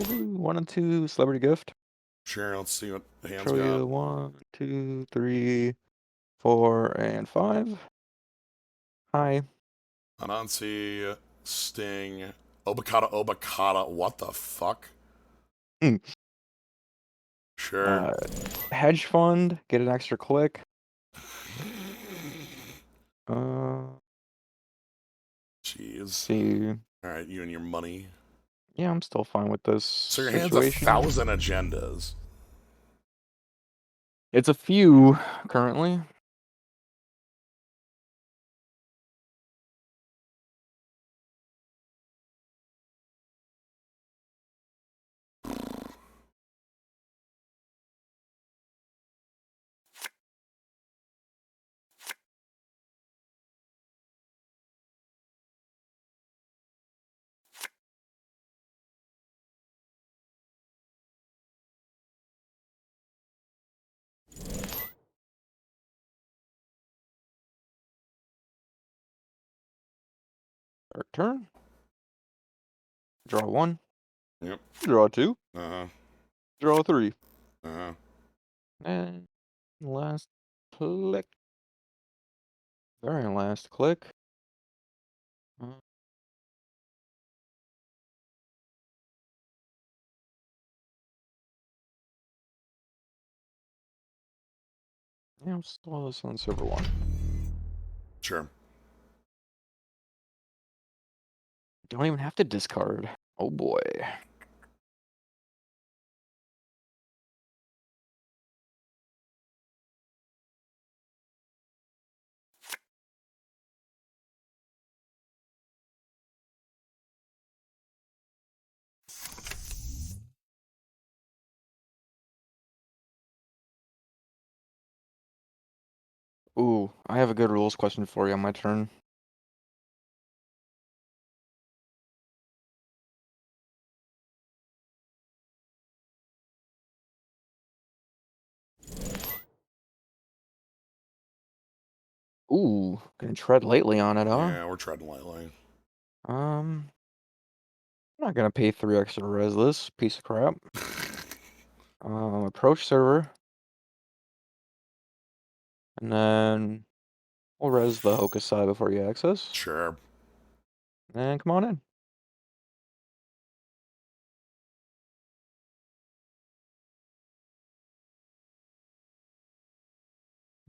Ooh, 1 and 2. Celebrity gift. Sure, let's see what the hands Show got. you 1, 2, 3, 4, and 5. Hi. Anansi, Sting, Obakata, Obakata. What the fuck? Mm. Sure. Hedge fund. Get an extra click. Uh, Jeez. see. All right, you and your money. Yeah, I'm still fine with this So your hand's 1,000 agendas. It's a few currently. Our turn. Draw 1. Yep. Draw 2. Uh-huh. Draw 3. Uh-huh. And last click. Very last click. Uh, yeah, I'm still this on server 1. Sure. Don't even have to discard. Oh boy. Ooh, I have a good rules question for you on my turn. Ooh, gonna tread lightly on it, huh? Yeah, we're treading lightly. I'm not gonna pay 3 extra to res this piece of crap. Approach server, and then we'll res the Hokusai before you access. Sure. And come on in.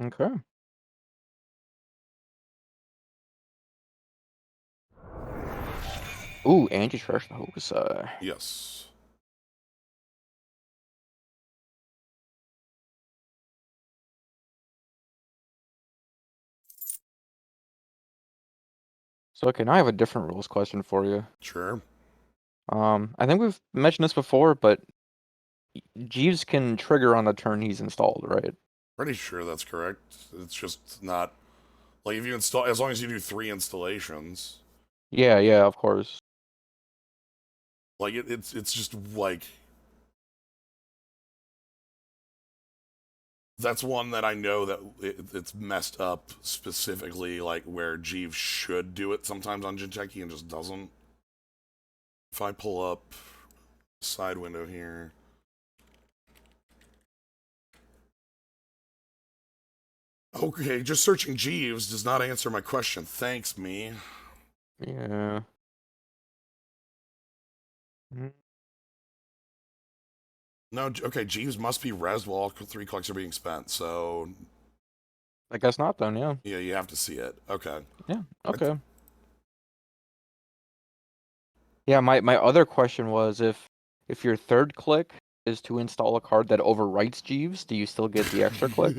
Okay. Ooh, and you trash the Hokusai. Yes. So okay, now I have a different rules question for you. Sure. I think we've mentioned this before, but Jeeves can trigger on the turn he's installed, right? Pretty sure that's correct. It's just not like if you install as long as you do 3 installations. Yeah, yeah, of course. Like it's just like that's one that I know that it's messed up specifically, like where Jeeves should do it sometimes on Jincheki and just doesn't. If I pull up side window here. Okay, just searching Jeeves does not answer my question. Thanks, me. Yeah. Mm, No, okay, Jeeves must be res while all 3 clicks are being spent. So, I guess not then, yeah. yeah, you have to see it. Okay. Yeah, I th- okay. Yeah, my other question was if your third click is to install a card that overwrites Jeeves, do you still get the extra click?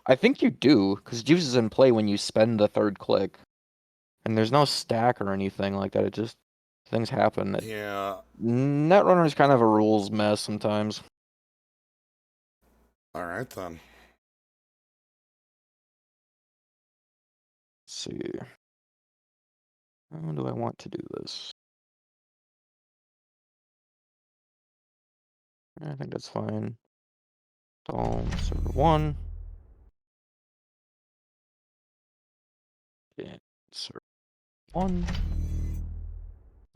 I think you do, because Jeeves is in play when you spend the third click. And there's no stack or anything like that. It just things happen. yeah. Netrunner is kind of a rules mess sometimes. All right, then. Let's see. How do I want to do this? I think that's fine. Install server 1. And server 1.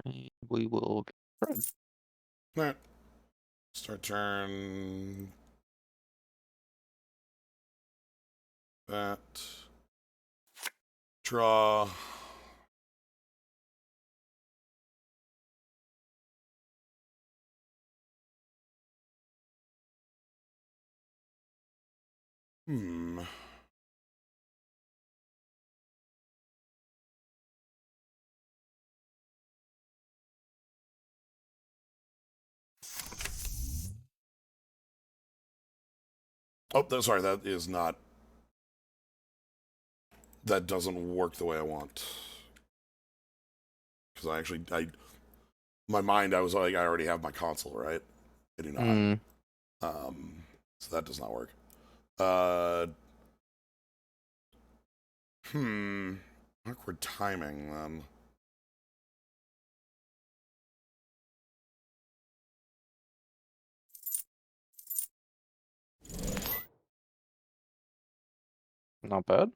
And we will get started. All right. Start turn. That. Draw. Hmm. Oh, sorry. That is not. That doesn't work the way I want. Because my mind, I was like, I already have my console, right? I do not. Hmm. So that does not work. Uh, hmm. Awkward timing, then. Not bad.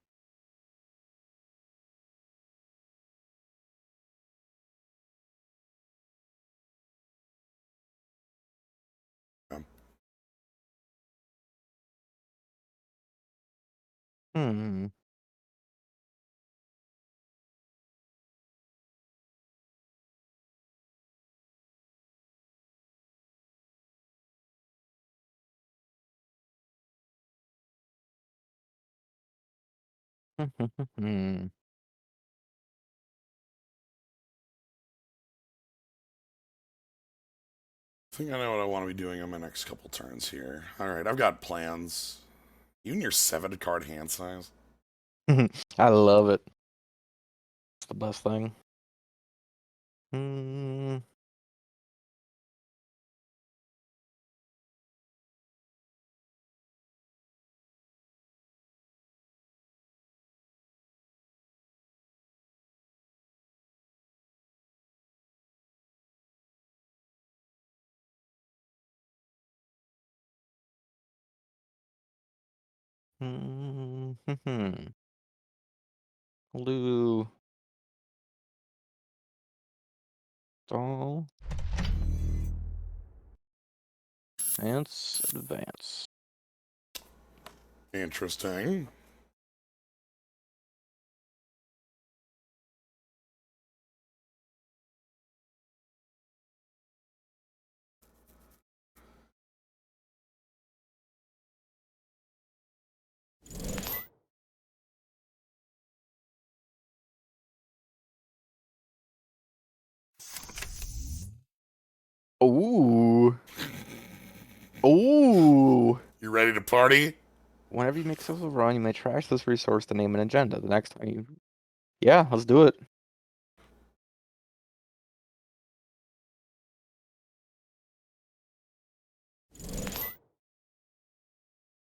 Yeah. Hmm. Hmm. I think I know what I want to be doing on my next couple turns here. All right, I've got plans. Even your 7 card hand size. I love it. It's the best thing. Hmm. Hmm. Blue. Doll. Advance. Interesting. Ooh. Ooh. You ready to party? Whenever you make successful run, you may trash this resource to name an agenda. The next time you... Yeah, let's do it.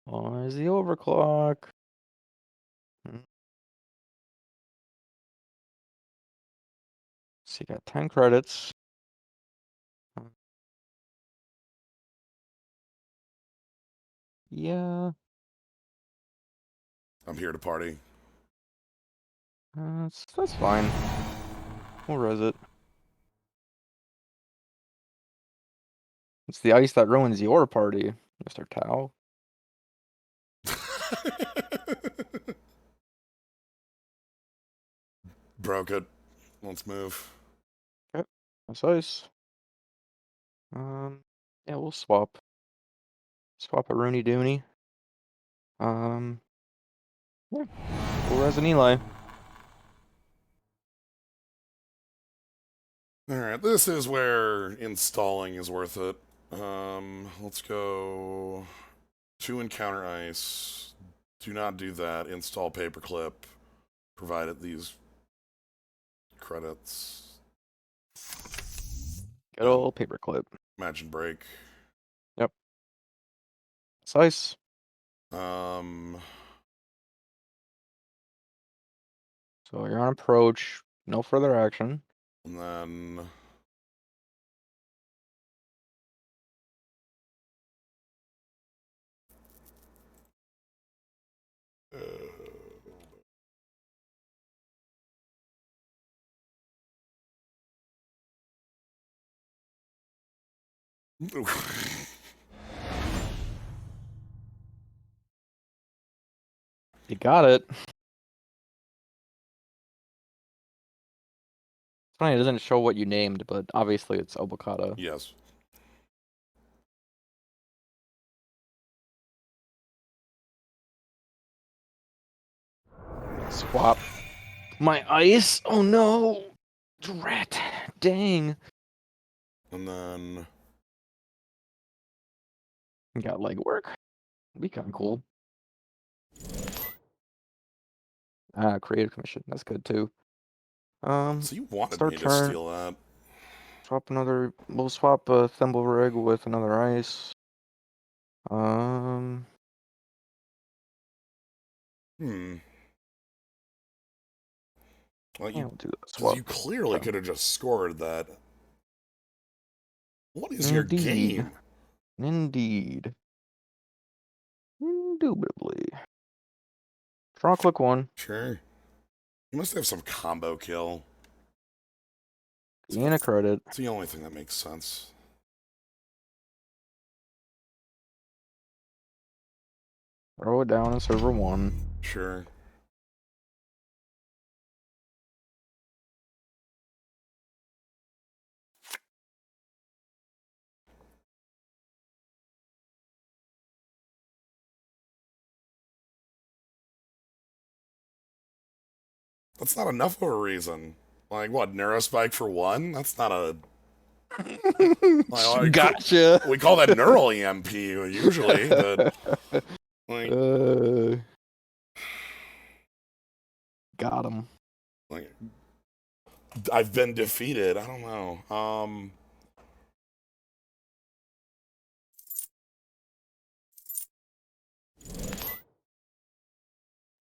Oh, is the overclock? Hmm. So you got 10 credits. Yeah, I'm here to party. that's fine. We'll res it. It's the ice that ruins your party, Mr. Tao. Broke it. Let's move. Okay, that's ice. Yeah, we'll swap. Swap a Rooney Dooney. Yeah. Full res and Eli. Alright, this is where installing is worth it. Let's go 2 encounter ice. Do not do that. Install paperclip. Provided these credits. Good old paperclip. Imagine break. Yep. Slice. Um, So you're on approach. No further action. and then uh, You got it. It's funny, it doesn't show what you named, but obviously it's Obokata. yes. Swap. My ice? Oh no! Drat. Dang. And then Got legwork. Be kind of cool. Creative commission. That's good too. so you wanted Start me to turn. steal that. Swap another. We'll swap a Thimble Rig with another ice. Hmm. Well, Yeah, you we'll do that because swap. you clearly Okay. could have just scored that. What is your Indeed. game? Indeed. Indubitably. Draw click one. Sure. You must have some combo kill. Gain a credit. It's the only thing that makes sense. Throw it down in server one. Sure. That's not enough of a reason. Like, what, Neurospike for 1? That's not a... Gotcha. We call that neural EMP usually, but... Like, uh, got him. like, I've been defeated. I don't know.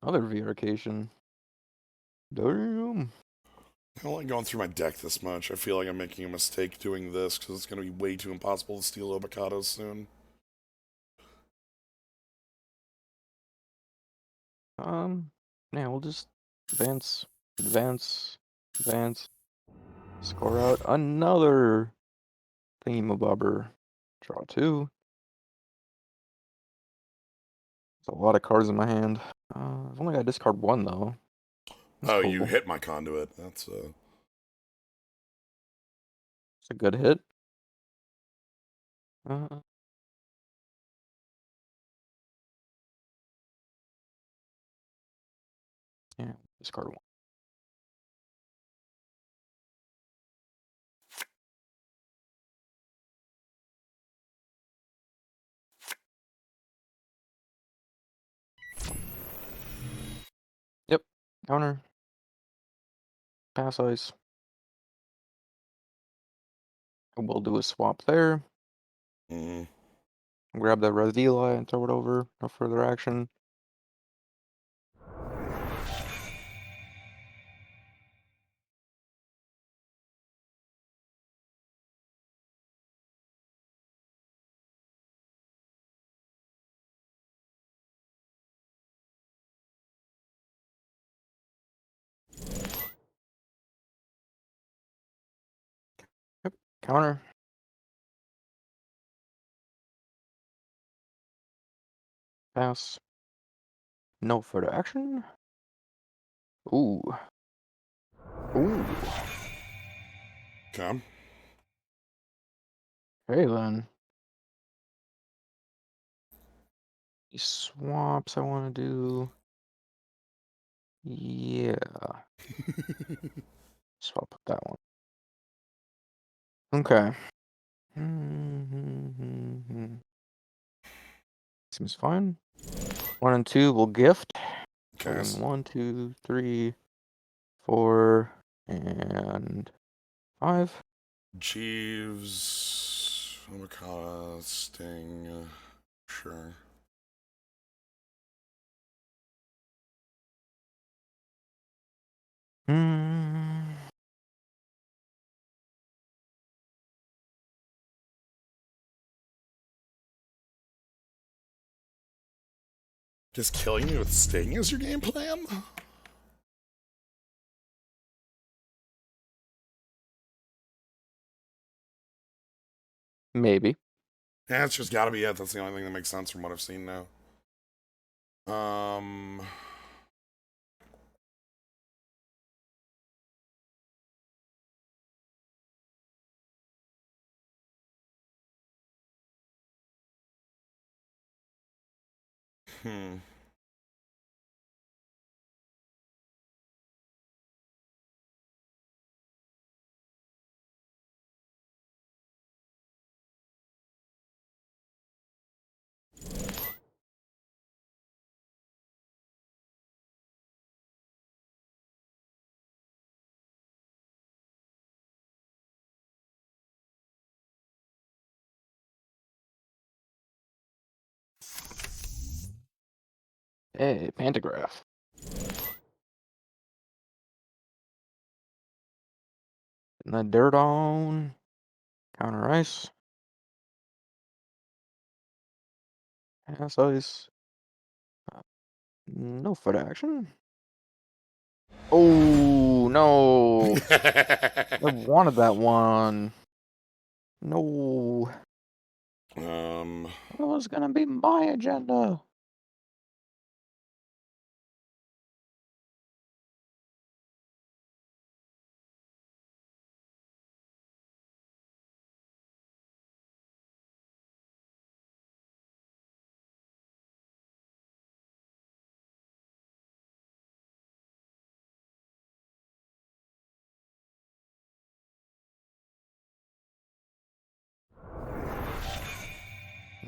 Other VRcation. Damn. I don't like going through my deck this much. I feel like I'm making a mistake doing this because it's going to be way too impossible to steal Obokados soon. Yeah, we'll just advance, advance, advance. Score out another thingamabobber. Draw two. There's a lot of cards in my hand. I've only got to discard one though. That's Oh, cool. you hit my conduit. That's It's a good hit. Uh, yeah, discard one. Yep. Counter. Pass ice. We'll do a swap there. mm. Grab that res Eli and throw it over. No further action. Yep. Counter. Pass. No further action. Ooh. Ooh. Okay. Hey then. swaps I want to do. Yeah, swap with that one. Okay. Seems fine. 1 and 2 will gift. Okay. And 1, 2, 3, 4, and 5. Jeeves, Omicada, Sting, sure. Just killing me with Sting is your game plan? Maybe. Yeah, it's just gotta be it. That's the only thing that makes sense from what I've seen now. Hmm. Hey, pantograph. Putting the dirt on. Counter ice. Pass ice. No foot action. Oh, no. I wanted that one. No. That was gonna be my agenda.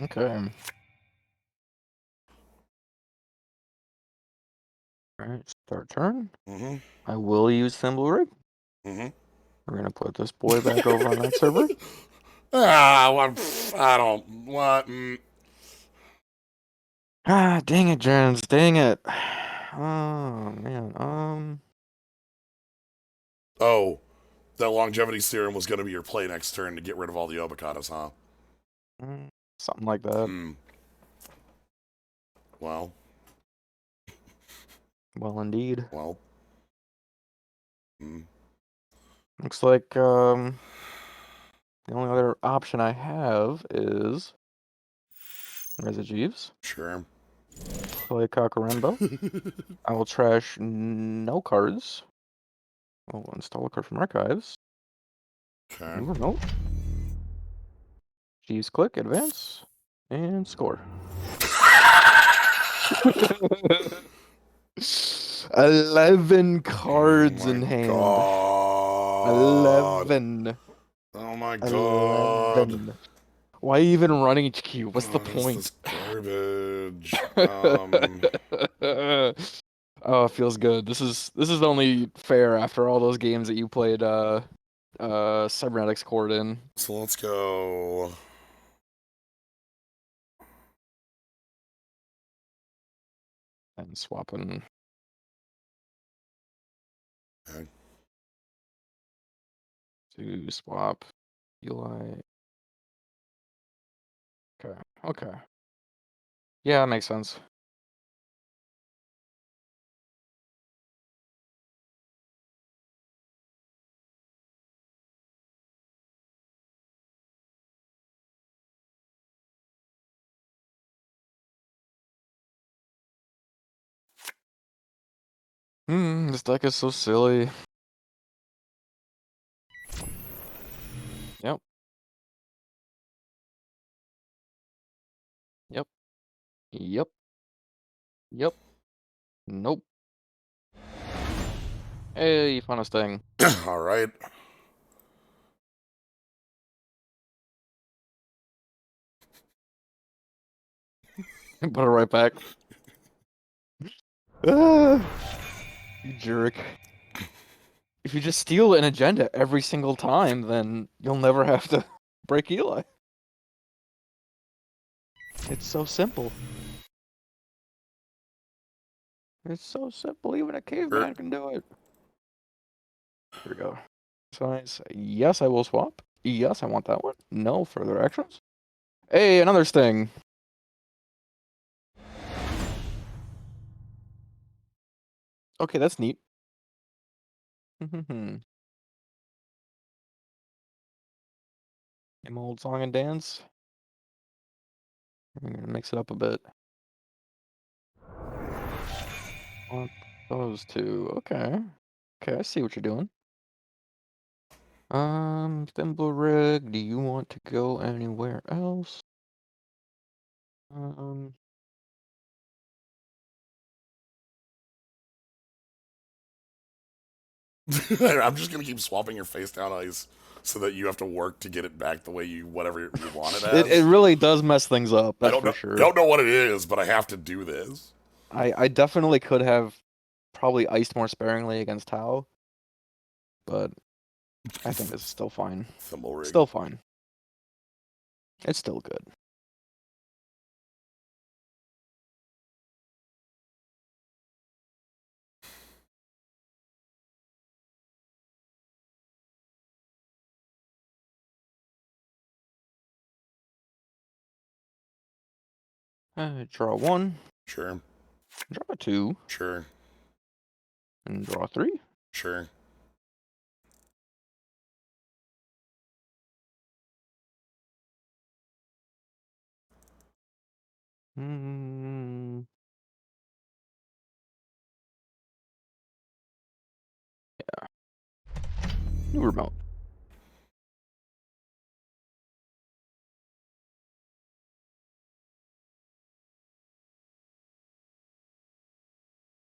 Okay. Alright, start turn. Mm-hmm. I will use Thimble Rig. Mm-hmm. We're gonna put this boy back over on that server. What? I don't. What? Ah, dang it, Jens. Dang it. Oh, man. Oh, that longevity serum was going to be your play next turn to get rid of all the avocados, huh? Something like that. Hmm. Well. Well, indeed. Well. Hmm. Looks like, the only other option I have is Jeeves. Sure. Play Kakarembo. I will trash no cards. I'll install a card from archives. Okay. New remote. Jeeves click, advance, and score. 11 Oh cards my in hand. god. 11. Oh my god. 11. Why even run HQ? What's the What is point? this garbage? Oh, it feels good. This is only fair after all those games that you played Cybernetics Court in. So let's go. And swapping Okay. to swap Eli. Okay, okay. Yeah, that makes sense. This deck is so silly. Yep. Yep. Yep. Yep. Nope. Hey, you found a sting. All right. Put it right back. Ah, you jerk. If you just steal an agenda every single time, then you'll never have to break Eli. It's so simple. It's so simple, even a Er, caveman can do it. Here we go. Size. Yes, I will swap. Yes, I want that one. No further actions. Hey, another sting. Okay, that's neat. Same old song and dance. I'm gonna mix it up a bit. Want those two. Okay. Okay, I see what you're doing. Thimble rig, do you want to go anywhere else? Um, I'm just gonna keep swapping your face down ice so that you have to work to get it back the way you whatever you want it it as. really does mess things up, I that's for sure. don't know what it is, but I have to do this. I definitely could have probably iced more sparingly against Tau, but I think this is still fine. Thimble rig. Still fine. It's still good. Draw one, Sure. draw two, Sure. and draw three. Sure. Hmm. New remote.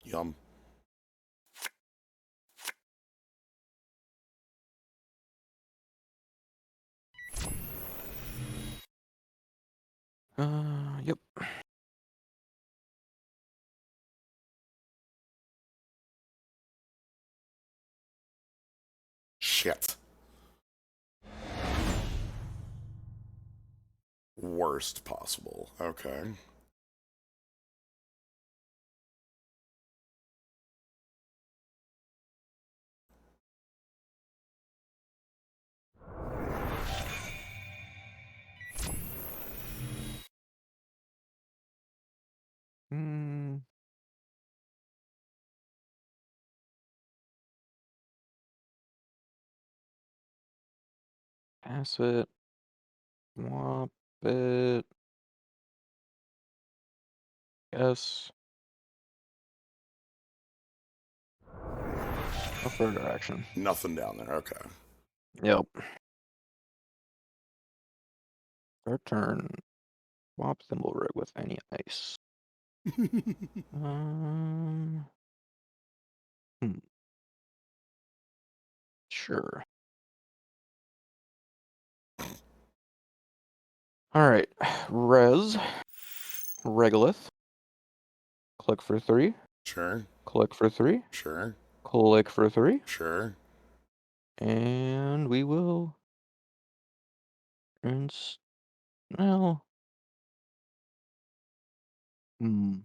Yum. Yep. Shit. Worst possible. Okay. Hmm. Pass it. Swap it. Yes. No further action. Nothing down there. Okay. Yep. Our turn. Swap thimble rig with any ice. Um. Sure. All right. Res. Regolith. Click for three. Sure. Click for three. Sure. Click for three. Sure. And we will. Now. Hmm.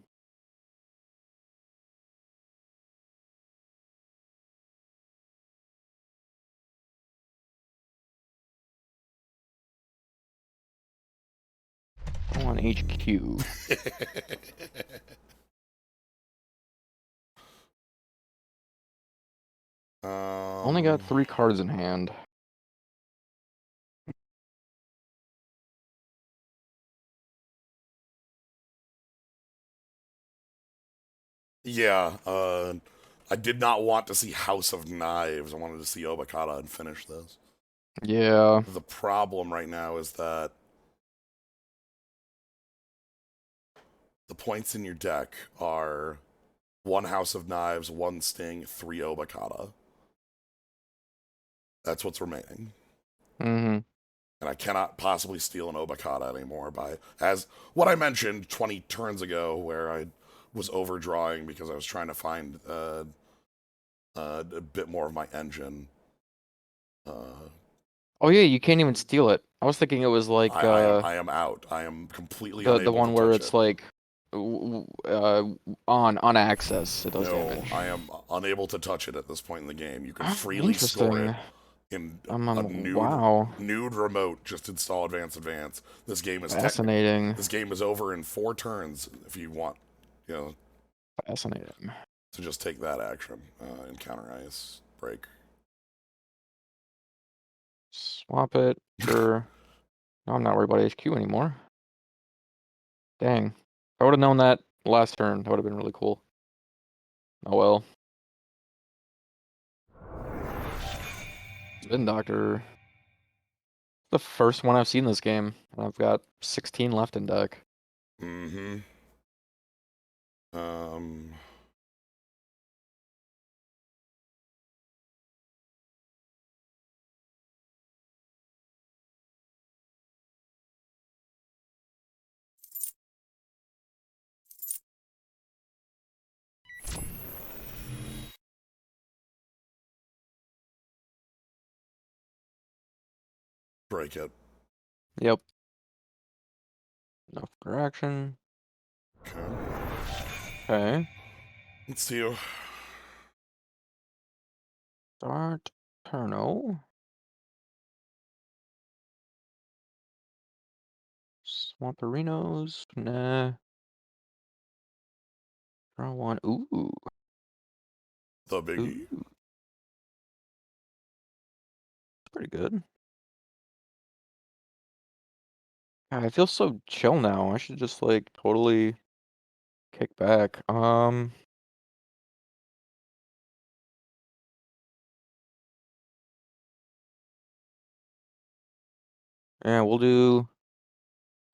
Go on HQ. Only got 3 cards in hand. Yeah, I did not want to see House of Knives. I wanted to see Obokata and finish this. Yeah. The problem right now is that the points in your deck are 1 House of Knives, 1 Sting, 3 Obakata. That's what's remaining. Mm-hmm. And I cannot possibly steal an Obakata anymore by, as what I mentioned 20 turns ago, where I was overdrawing because I was trying to find a bit more of my engine. Uh, Oh yeah, you can't even steal it. I was thinking it was like I am out. I am completely the unable to one where touch it. it's like on access it does No, damage. I am unable to touch it at this point in the game. You can Ah, freely score it interesting. in a Wow, nude remote. Just install advance. fascinating, This game is over in 4 turns if you want, you know, fascinating. to just take that action. Encounter ice break. Swap it. Sure. No, I'm not worried about HQ anymore. Dang. If I would have known that last turn, that would have been really cool. Oh well. Spin Doctor. The first one I've seen this game, and I've got 16 left in deck. Mm-hmm. Um, break it. Yep. No further action. Okay. Okay. Let's see you. Start Turno. Swamperinos. Nah. Draw one. Ooh. The biggie. Ooh. Pretty good. God, I feel so chill now. I should just like totally kick back. Yeah, we'll do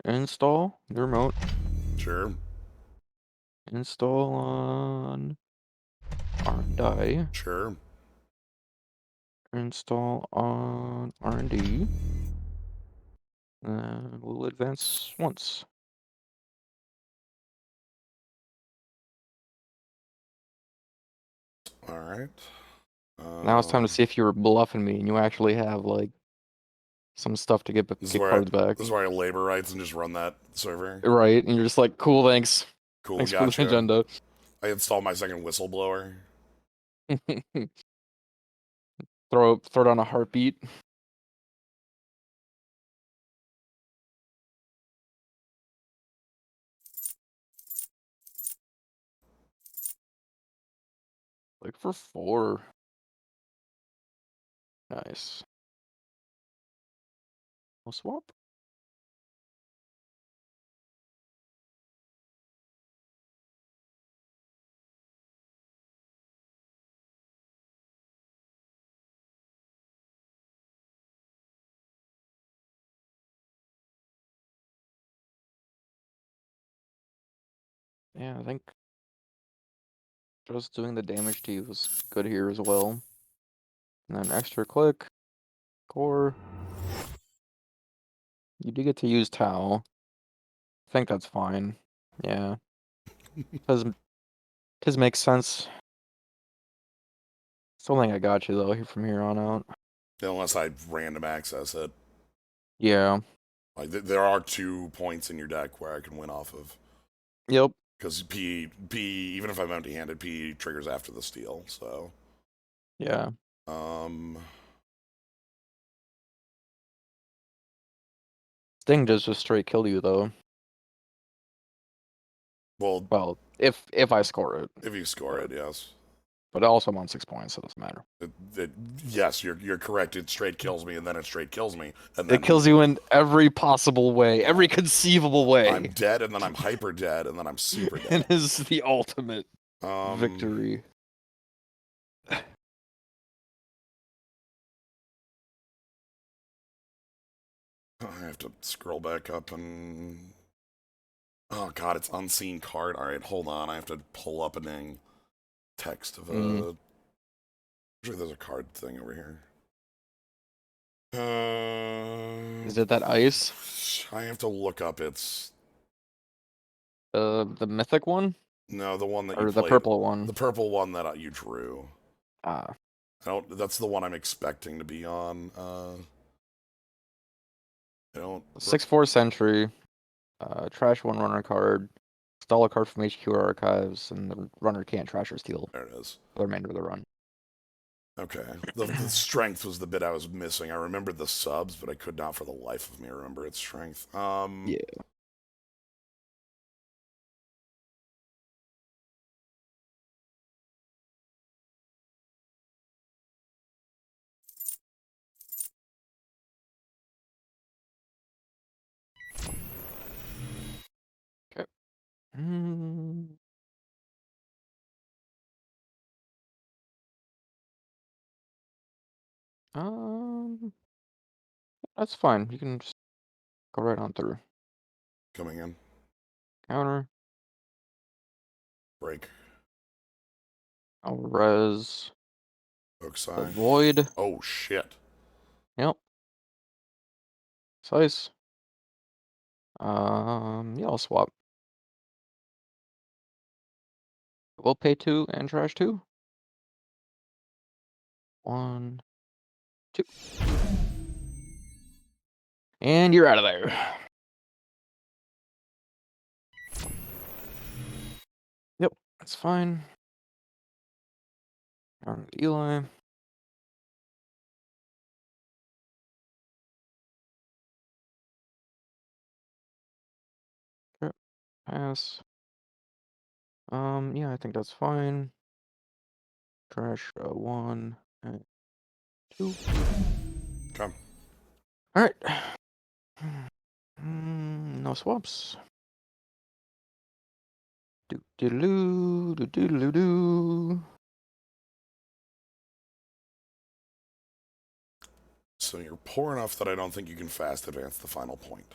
install the remote. Sure. Install on R&D. Sure. Install on R&D. And we'll advance once. All right. Now it's time to see if you were bluffing me and you actually have like some stuff to This is get where cards back. I labor rights and just run that server. Right, and you're just like, cool, thanks. Cool, Thanks for the gotcha. agenda. I installed my second whistleblower. Throw down a heartbeat. Like for 4. Nice. We'll swap. Yeah, I think just doing the damage to you was good here as well. And then extra click, core. You do get to use Tau. I think that's fine. Yeah. Does make sense. Still think I got you though from here on out. Unless I random access it. Yeah. Like there are 2 points in your deck where I can win off of. Yep. Because even if I'm empty-handed, P triggers after the steal. So, Yeah. um, Sting does just straight kill you though. well, Well, if I score it, if you score but it, yes. also I'm on 6 points, so it doesn't matter. Yes, you're correct. It straight kills me, and then it straight kills me, and It then kills you in every possible way, every conceivable I'm way. dead, and then I'm hyper dead, and then I'm super And dead. is the ultimate Um, victory. I have to scroll back up and Oh god, it's unseen card. All right, hold on. I have to pull up a dang text of Mm. a. Actually, there's a card thing over here. Is it that ice? I have to look up its. The mythic one? No, the one that you Or the played. purple one? The purple one that you drew. Ah. I don't. That's the one I'm expecting to be on. I don't. 6/4 Sentry. Trash one runner card. Stall a card from HQ archives, and the runner can't trash or steal There it is. the remainder of the run. Okay. The strength was the bit I was missing. I remembered the subs, but I could not for the life of me remember its strength. Yeah. Okay. Mm. Um, that's fine. You can just go right on through. Coming in. Counter. Break. I'll res the Hokusai. void. Oh shit. Yep. Size. Yeah, I'll swap. We'll pay 2 and trash 2. 1, 2. And you're out of there. Yep, that's fine. On Eli. Yep, pass. Yeah, I think that's fine. Trash 1 and 2. Come. All right. No swaps. Do do do do do do do. So you're poor enough that I don't think you can fast advance the final point.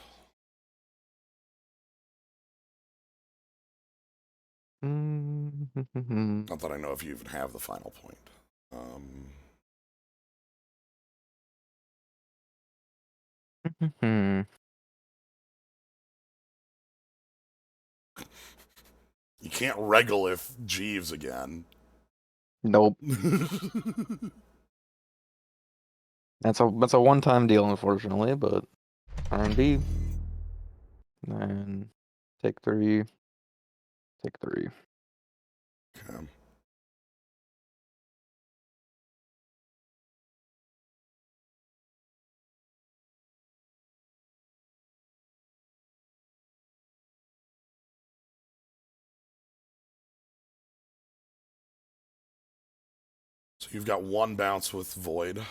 Mm-hmm. Not that I know if you even have the final point. Um, you can't regolith Jeeves again. Nope. That's a one-time deal, unfortunately, but R&B. Then take 3. Take 3. Okay. So you've got one bounce with Void.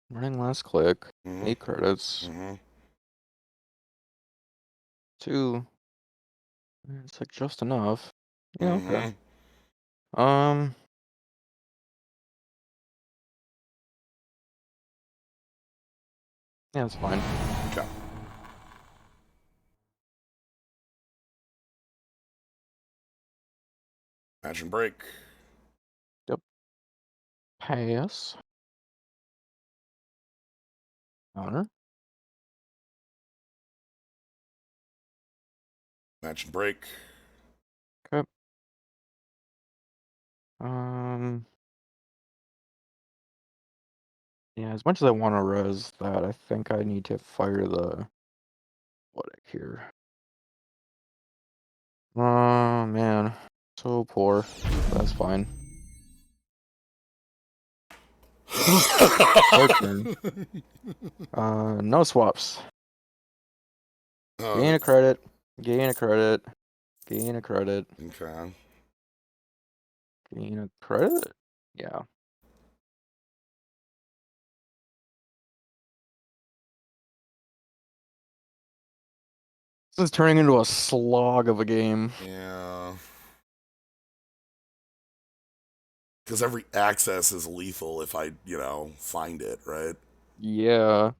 Running last click. Mm-hmm. 8 credits. Mm-hmm. 2. It's like just enough. Yeah, okay. Mm-hmm. Um, yeah, it's fine. Okay. Imagine break. Yep. Pass. Counter. Imagine break. Okay. Um, Yeah, as much as I want to res that, I think I need to fire the what here. Oh man, so poor. That's fine. Our turn. No swaps. Gain a credit. Gain a credit. Gain a credit. Okay. Gain a credit? Yeah. This is turning into a slog of a game. Yeah. Because every access is lethal if I, find it, right? Yeah.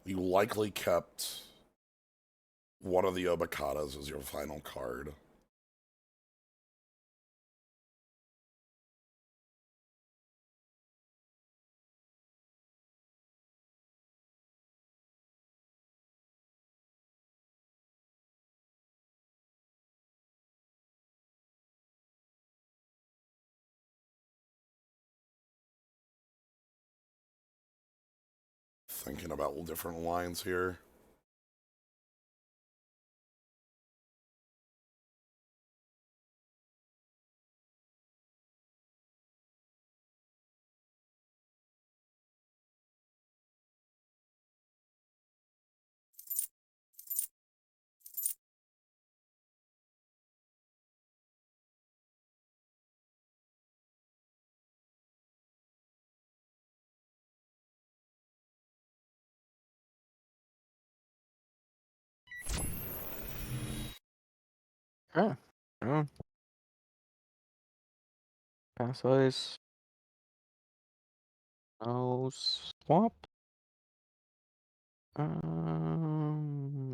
You likely kept one of the Obacatas as your final card. Thinking about different lines here. Okay. Yeah. Pass ice. No swap. Um,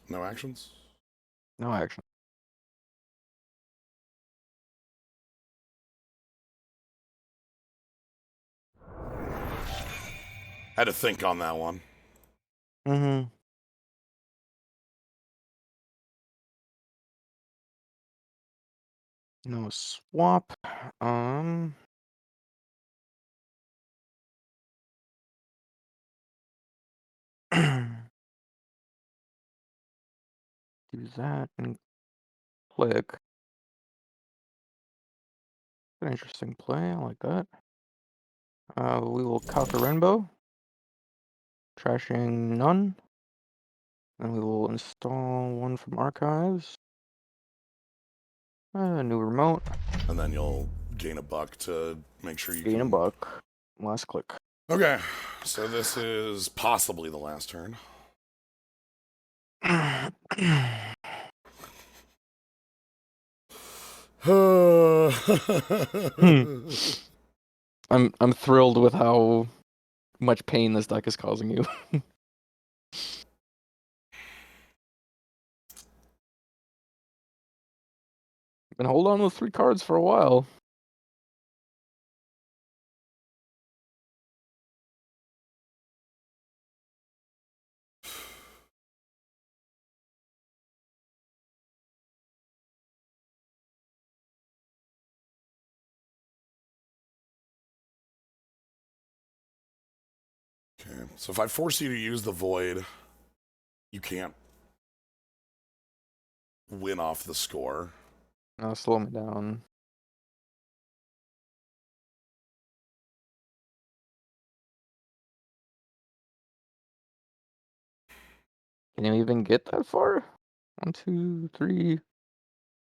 No actions? no action. Had to think on that one. Mm-hmm. No swap. Do that and click. An interesting play. I like that. We will counter rainbow. Trashing none. Then we will install one from archives. New remote. And then you'll gain a buck to make sure you Gain a can. buck. Last click. Okay, so this is possibly the last turn. Hmm. I'm thrilled with how much pain this deck is causing you. Been holding on with 3 cards for a while. Okay, so if I force you to use the void, you can't win off the score. Now slow me down. Can you even get that far? 1, 2, 3,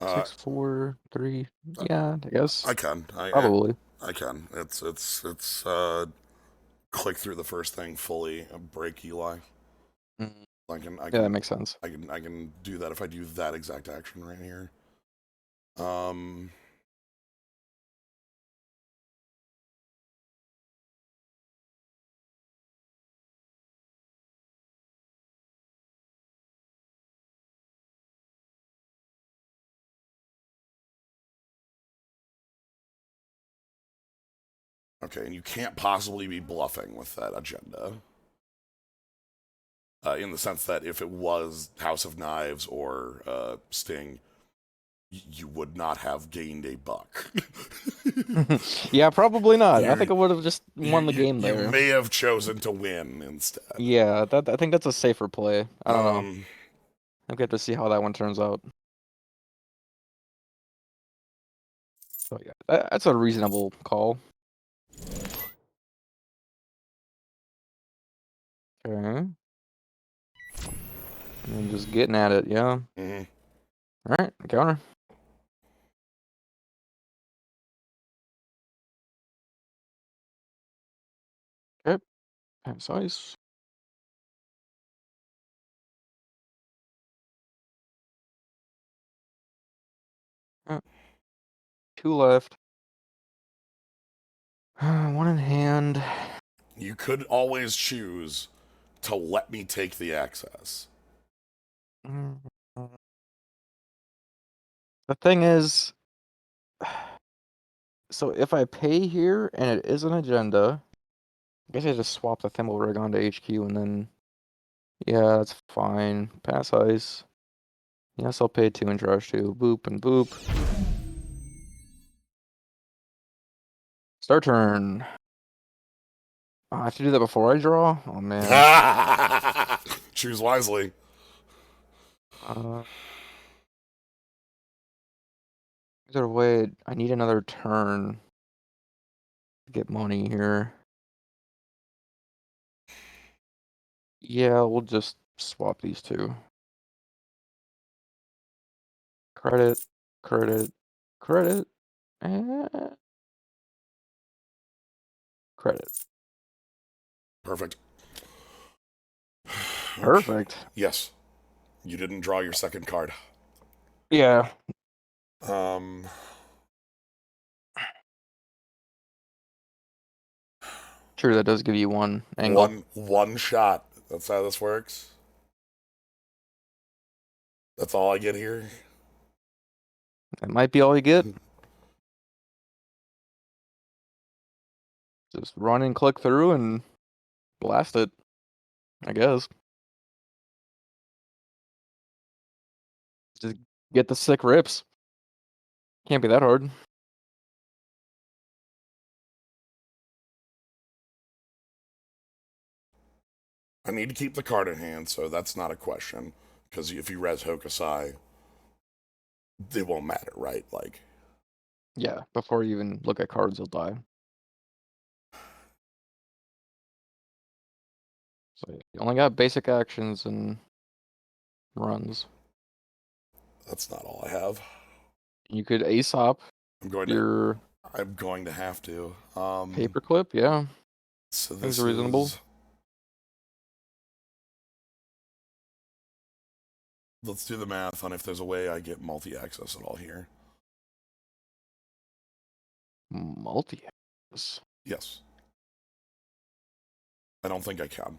Uh, 6, 4, 3. Yeah, I guess. I can. Probably. I can. It's click through the first thing fully, break Eli. Mm. I Yeah, that makes sense. I can do that if I do that exact action right here. Um, okay, and you can't possibly be bluffing with that agenda. In the sense that if it was House of Knives or Sting, you would not have gained a buck. Yeah, probably not. I you, think I would have just won the game you there. may have chosen to win instead. Yeah, I think that's a safer play. I don't know. Um, I'll get to see how that one turns out. So yeah, that's a reasonable call. Okay. And just getting at it, yeah. mhm. All right, counter. Okay, pass ice. Uh, Two left. One in hand. You could always choose to let me take the access. Mm, The thing is, so if I pay here and it is an agenda, I guess I just swap the thimble rig onto HQ and then, yeah, that's fine. Pass ice. Yes, I'll pay 2 and trash 2. Boop and boop. Start turn. Oh, I have to do that before I draw? Oh, man. Choose wisely. Uh, either way, I need another turn to get money here. Yeah, we'll just swap these two. Credit, credit, credit, and credit. Perfect. Okay. Perfect. Yes. You didn't draw your second card. Yeah. Um, True, that does give you one angle. one shot. That's how this works. That's all I get here. That might be all you get. Just run and click through and blast it, I guess. Just get the sick rips. Can't be that hard. I need to keep the card in hand, so that's not a question. Because if you res Hokusai, it won't matter, right? Like, Yeah, before you even look at cards, you'll die. So you only got basic actions and runs. that's not all I have. You could Aesop I'm going to. your I'm going to have to. paperclip, yeah. So Things this are reasonable. is. Let's do the math on if there's a way I get multi-access at all here. Multi. Yes. I don't think I can.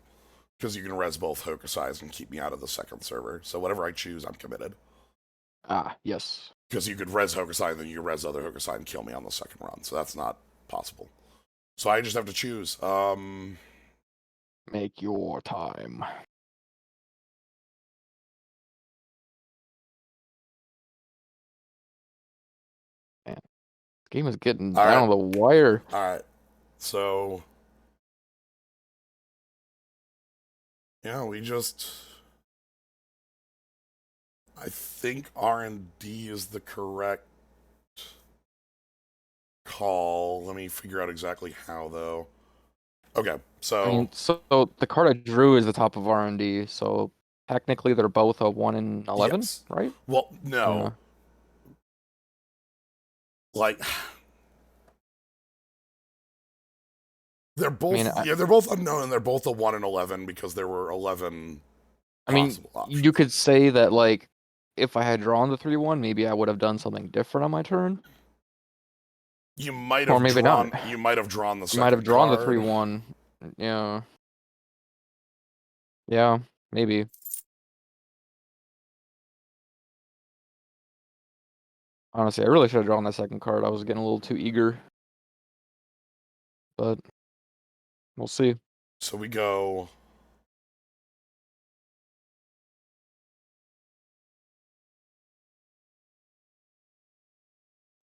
Because you can res both Hokusais and keep me out of the second server. So whatever I choose, I'm committed. Ah, yes. Because you could res Hokusai and then you res other Hokusai and kill me on the second run. So that's not possible. So I just have to choose. Make your time. Man, this game is getting All right. down to the wire. All right. So yeah, we just. I think R&D is the correct call. Let me figure out exactly how though. Okay, I so mean, so the card I drew is the top of R&D, so technically they're both a 1 in 11, yes. right? Well, Yeah. no. Like I mean, they're both unknown and they're both a 1 in 11 because there were 11 I mean, possible you options. could say that like if I had drawn the 3-1, maybe I would have done something different on my turn. You might Or have maybe not. drawn. You might have drawn the I might have second drawn the card. 3-1. Yeah. Yeah, maybe. Honestly, I really should have drawn that second card. I was getting a little too eager. But we'll see. So we go.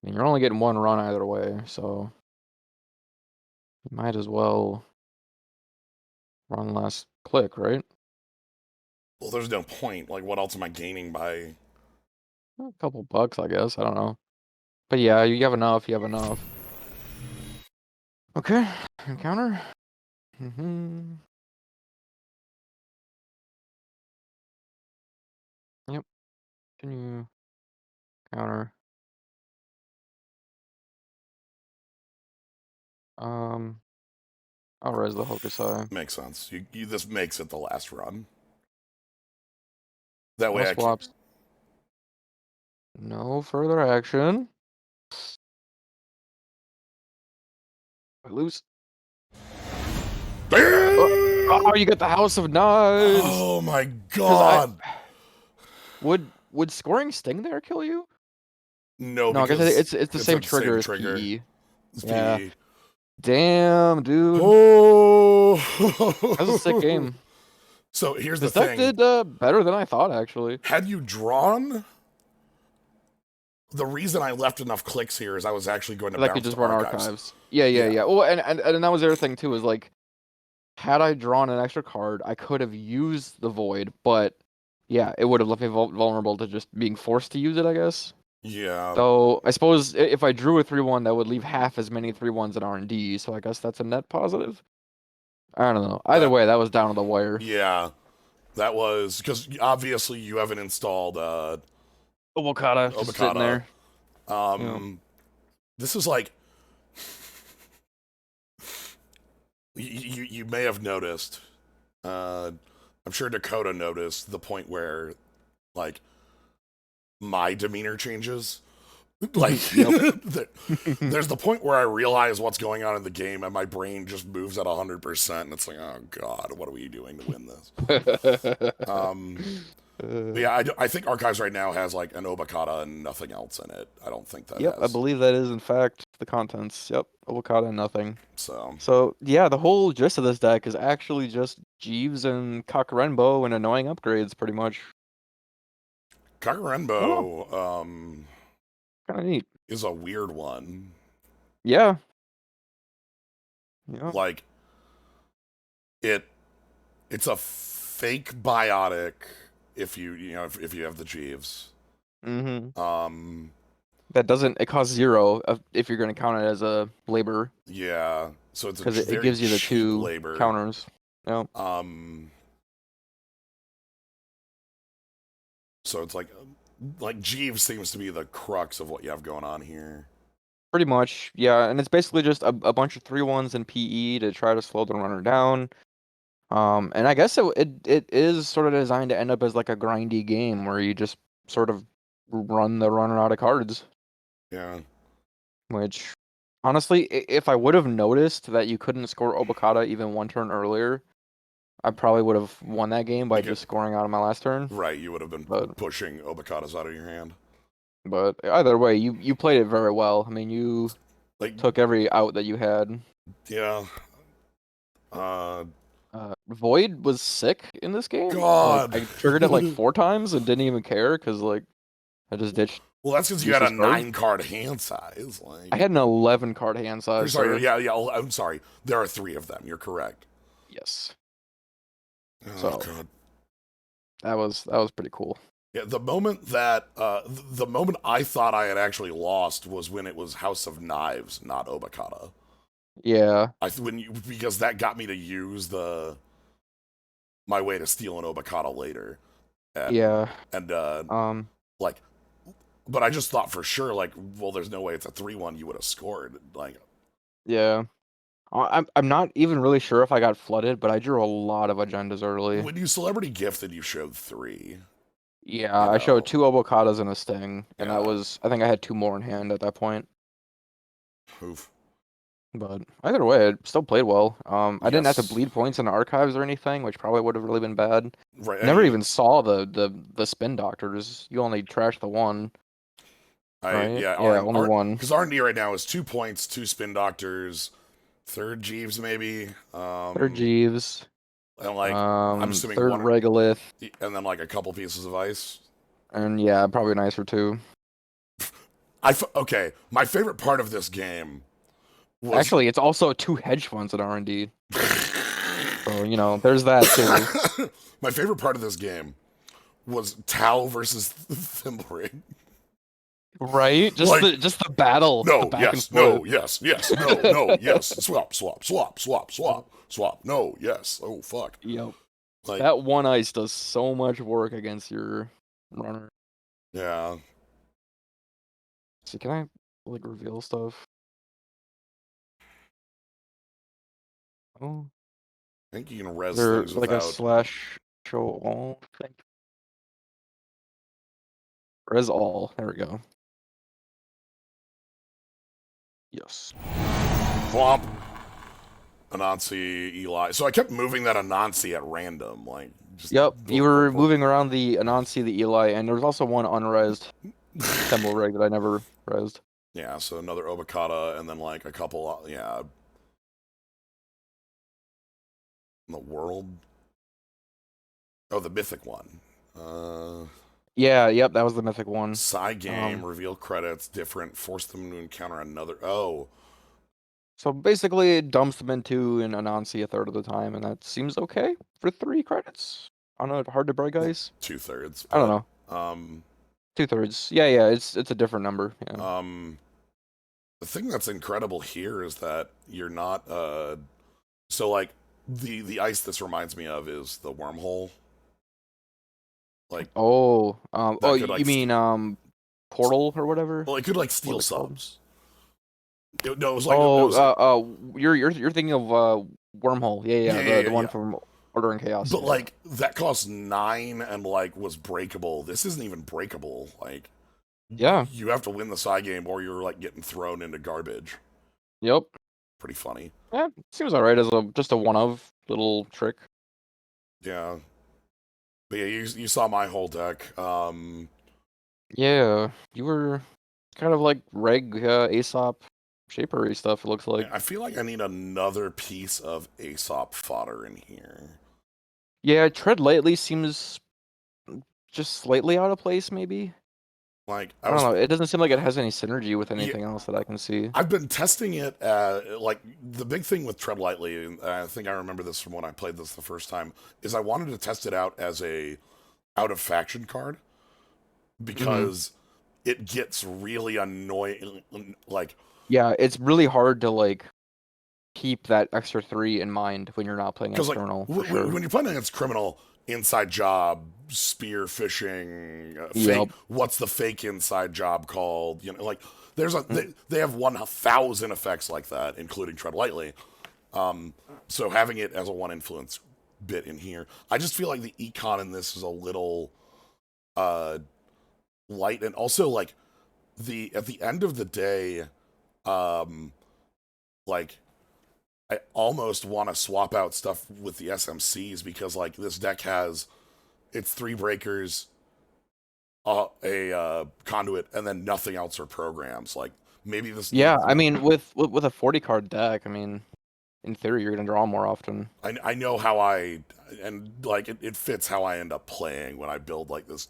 I mean, you're only getting one run either way, so you might as well run last click, right? Well, there's no point. Like, what else am I gaining by? A couple bucks, I guess. I don't know. But yeah, you have enough. You have enough. Okay. Encounter. Yep. Continue. Counter. I'll res the Hokusai. Makes sense. This makes it the last run. That No way I can. swaps. No further action. I lose. Oh, you got the House of Knives. Oh my Because I god! would scoring Sting there kill you? No, No, because because it's the it's same the same trigger as trigger. PE. It's Yeah. PE. Damn, dude. Oh! That was a sick game. So here's the This deck thing. did better than I thought, actually. Had you drawn, the reason I left enough clicks here is I was actually going to That could bounce to just run archives. archives. Yeah, yeah, Yeah. yeah. Well, and that was the other thing too, is like, had I drawn an extra card, I could have used the Void, but yeah, it would have left me vulnerable to just being forced to use it, I guess. Yeah. So I suppose if I drew a 3-1, that would leave half as many 3-1s in R&D, so I guess that's a net positive. I don't know. Either That, way, that was down to the wire. yeah. That was because obviously you haven't installed Obokata just sitting Obokata. there. Yeah. This is like you may have noticed. I'm sure Dakota noticed the point where like my demeanor changes. Like there's the point where I realize what's going on in the game and my brain just moves at 100% and it's like, oh god, what are we doing to win this? But yeah, I think Archives right now has like an Obokata and nothing else in it. I don't think that Yep, I has. believe that is in fact the contents. Yep, Obokata and nothing. So So yeah, the whole gist of this deck is actually just Jeeves and Kakurenbo and annoying upgrades, pretty much. I don't know, Kakarenbo kind of neat. is a weird one. Yeah. Yeah. Like it it's a fake biotic if if you have the Jeeves. Mm-hmm. Um That doesn't. It costs 0 if you're going to count it as a labor, yeah, so it's a because it very gives you the cheap 2 labor. counters. Yep. So it's like Jeeves seems to be the crux of what you have going on here. Pretty much, yeah, and it's basically just a bunch of 3-1s in PE to try to slow the runner down. And I guess it is sort of designed to end up as like a grindy game where you just sort of run the runner out of cards. Yeah. Which, honestly, if I would have noticed that you couldn't score Obokata even one turn earlier, I probably would have won that game by just scoring out of my last turn. Right, you would have been But pushing Obokatas out of your hand. either way, you played it very well. I mean, you Like, took every out that you had. yeah. Void was sick in this game. Like, God. I triggered it like 4 times and didn't even care because like I just ditched Well, that's because you had a useless cards. 9-card hand size. I Like, had an 11 card hand or size, sorry, sir. yeah. I'm sorry. There are 3 of them. You're correct. Yes. Oh So god. that was pretty cool. Yeah, the moment I thought I had actually lost was when it was House of Knives, not Obokata. Yeah. Because that got me to use my way to steal an Obokata later. Yeah. And Um. like, but I just thought for sure, like, well, there's no way it's a 3-1 you would have scored. Like, Yeah. I'm not even really sure if I got flooded, but I drew a lot of agendas early. when you celebrity gifted, you showed 3. Yeah, you I showed know. 2 avocados and a sting, and that Yeah. was I think I had 2 more in hand at that point. Oof. But either way, it still played well. I didn't have to Yes. bleed points in archives or anything, which probably would have really been bad. Right. Never even saw the spin doctors. You only trashed the one, right? Yeah. Yeah, only one. Because R&D right now is 2 points, 2 spin doctors, third Jeeves maybe. Third Jeeves, And like I'm assuming third one, Regolith, and then like a couple pieces of ice. and yeah, probably nicer too. Okay. My favorite part of this game was Actually, it's also 2 hedge funds at R&D. So, there's that too. my favorite part of this game was Tau versus Thimblerig. Right? Just Like, the battle, the no, back and yes, forth. no, yes, yes, no, no, yes, swap, swap, swap, swap, swap, swap, no, yes, oh fuck. Yep. Like, That one ice does so much work against your runner. yeah, See, can I like reveal stuff? Oh, I think you can is res there things like a without. slash show all thing? Res all. There we go. Yes. Flomp. Anansi, Eli. So I kept moving that Anansi at random, like just Yep. You boop, boop, were boop. moving around the Anansi, the Eli, and there was also one unresed Thimble rig that I never resed. Yeah, so another Obokata, and then like a couple, yeah, in the world. Oh, the mythic one. Yeah, yep, that was the mythic one. Side game, Um, reveal credits, different, force them to encounter another. Oh, so basically it dumps them into an Anansi a third of the time, and that seems okay for 3 credits on a hard to break well, ice. 2/3, I don't but know. 2/3. Yeah, yeah, it's a different number. Yeah. um, the thing that's incredible here is that you're not so like the ice this reminds me of is the wormhole. Like Oh, that could you like mean Portal or whatever? well, it could like What steal is it called? subs. No, it Oh, was like you're thinking of Wormhole. Yeah, yeah, yeah, yeah, the yeah, one yeah. from Order and Chaos. But Yeah, yeah. like that cost 9 and like was breakable. This isn't even breakable. Like Yeah. you have to win the side game or you're like getting thrown into garbage. Yep. Pretty funny. Yeah, seems alright as just a one of little trick. Yeah. But yeah, you saw my whole deck. Yeah, you were kind of like Reg Aesop Shapery stuff. It looks like. I feel like I need another piece of Aesop fodder in here. Yeah, Tread Lightly seems just slightly out of place. Maybe. Like I I don't was know. It doesn't seem like it has any synergy with yeah, anything else that I can see. I've been testing it. Like the big thing with Tread Lightly, and I think I remember this from when I played this the first time, is I wanted to test it out as a out of faction card Hmm. because it gets really annoying. Like Yeah, it's really hard to like keep that extra 3 in mind when you're not playing because against like criminal for sure. when you're playing against criminal, inside job, spear fishing, fake. Yep. What's the fake inside job called? You know, like there's a Mm. they have 1,000 effects like that, including Tread Lightly. So having it as a one influence bit in here, I just feel like the econ in this is a little uh light, and also like the at the end of the day, um, like I almost want to swap out stuff with the SMCs because like this deck has it's 3 breakers, a conduit, and then nothing else or programs. Like maybe this Yeah, needs. I mean with a 40 card deck, I mean in theory you're gonna draw more often. I know how I and like it fits how I end up playing when I build like this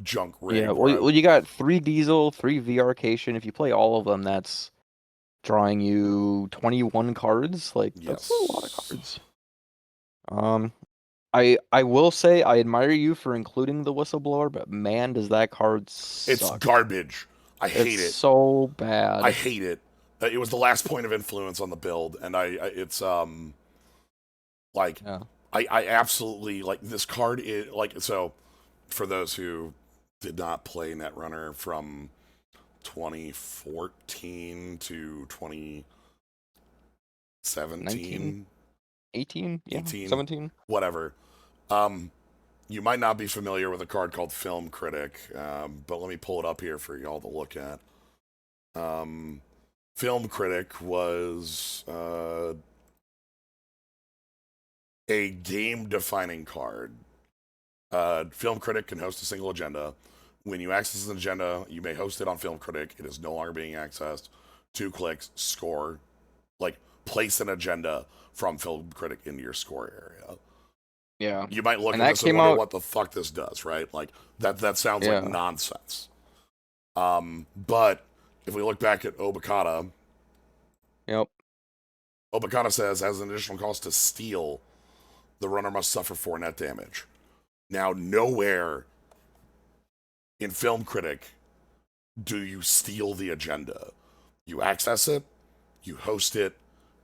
junk Yeah, rig where well, I you got 3 Diesel, 3 VRcation. If you play all of them, that's drawing you 21 cards. Like that's a lot of yes. cards. Um, I will say I admire you for including the whistleblower, but man, does that card It's suck. garbage. I It's hate it. so I bad. hate it. It was the last point of influence on the build, and I it's like Yeah. I absolutely like this card is like so for those who did not play Netrunner from 2014 to 19, 2017, 18, yeah, 18, 17. whatever. Um, You might not be familiar with a card called Film Critic, but let me pull it up here for y'all to look at. Um, Film Critic was a game-defining card. Film Critic can host a single agenda. When you access an agenda, you may host it on Film Critic. It is no longer being accessed. 2 clicks, score. Like, place an agenda from Film Critic into your score area. Yeah. You might look And at that this and came wonder out. what the fuck this does, right? Like, that sounds like Yeah. nonsense. But if we look back at Obokata, Yep. Obokata says, as an additional cost to steal, the runner must suffer 4 net damage. Now, nowhere in Film Critic do you steal the agenda. You access it, you host it,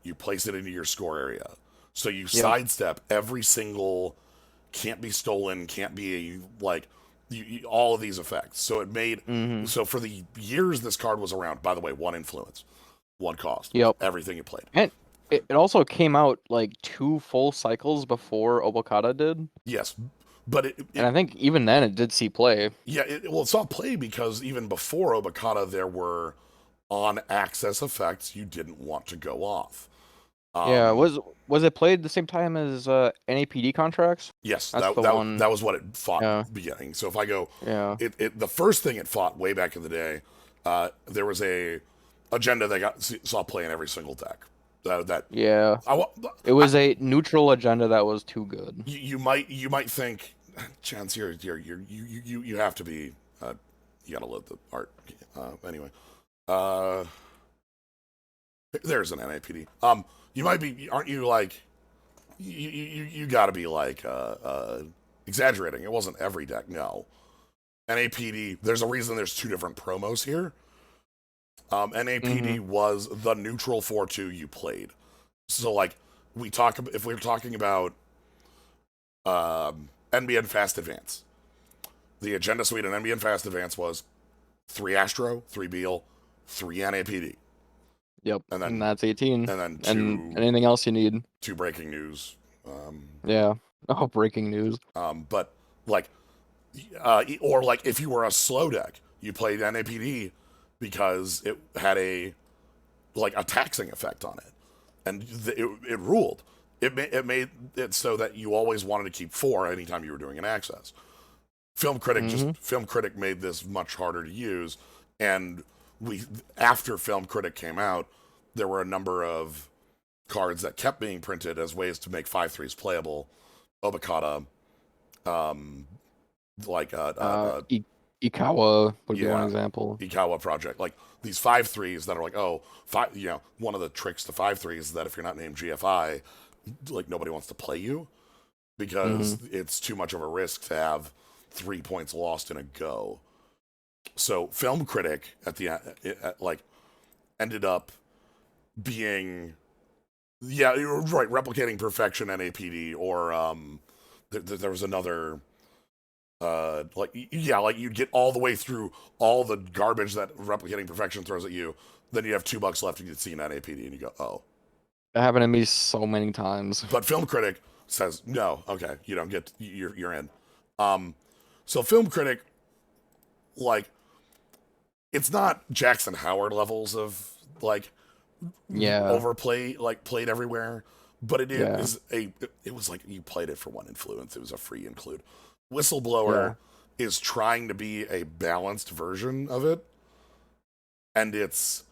you place it into your score area. So you sidestep every single can't be stolen, can't be like all of these effects. So it made so for the years this card was around. By the way, 1 influence, 1 cost, Yep. everything you played. And it also came out like 2 full cycles before Obokata did. Yes, but And I think even then it did see play. yeah, it saw play because even before Obokata there were on access effects you didn't want to go off. Yeah, was it played the same time as NAPD contracts? Yes, That's the that one. that was what it fought Yeah. beginning. So if I go, Yeah. it the first thing it fought way back in the day, there was a agenda that saw play in every single deck. That Yeah. I, It was a neutral agenda that was too good. you might think, Chance, you have to be, you gotta love the art. Anyway, uh, there's an NAPD. You might be, aren't you like, you got to be like exaggerating. It wasn't every deck, no. NAPD. There's a reason there's 2 different promos here. NAPD was the neutral 4/2 you played. So like if we're talking about NBN Fast Advance, the agenda suite in NBN Fast Advance was 3 Astro, 3 Beal, 3 NAPD. Yep. And then that's 18. And then And anything else you need. 2 breaking news. Yeah. Oh, breaking news. But like, or like if you were a slow deck, you played NAPD because it had a taxing effect on it, and it ruled. It made it so that you always wanted to keep 4 anytime you were doing an access. Film Critic made this much harder to use, and after Film Critic came out, there were a number of cards that kept being printed as ways to make 5/3s playable. Obokata, like Ikawa would be one yeah, example. Ikawa project, like these 5/3s that are like, oh, five, one of the tricks to 5/3s is that if you're not named GFI, like nobody wants to play you because it's too much of a risk to have 3 points lost in a go. So Film Critic at the like ended up being, yeah, you're right, replicating perfection NAPD, or there was another like you'd get all the way through all the garbage that replicating perfection throws at you, then you have $2 left and you'd see an NAPD and you go, oh. That happened to me so many times. But Film Critic says no, okay, you don't get, you're in. So Film Critic, like, it's not Jackson Howard levels of like overplay, like played everywhere, but it is it was like you played it for 1 influence. It was a free include. Whistleblower is trying to be a balanced version of it, and it's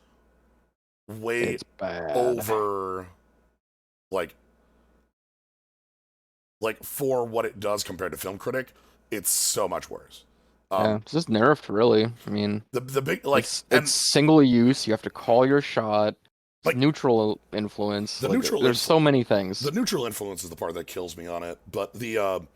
way bad. over, like for what it does compared to Film Critic, it's so much worse. It's just nerfed, really. I mean, the big, like, it's single use. You have to call your shot. like Neutral influence. the like, neutral there's so many things. The neutral influence is the part that kills me on it, but the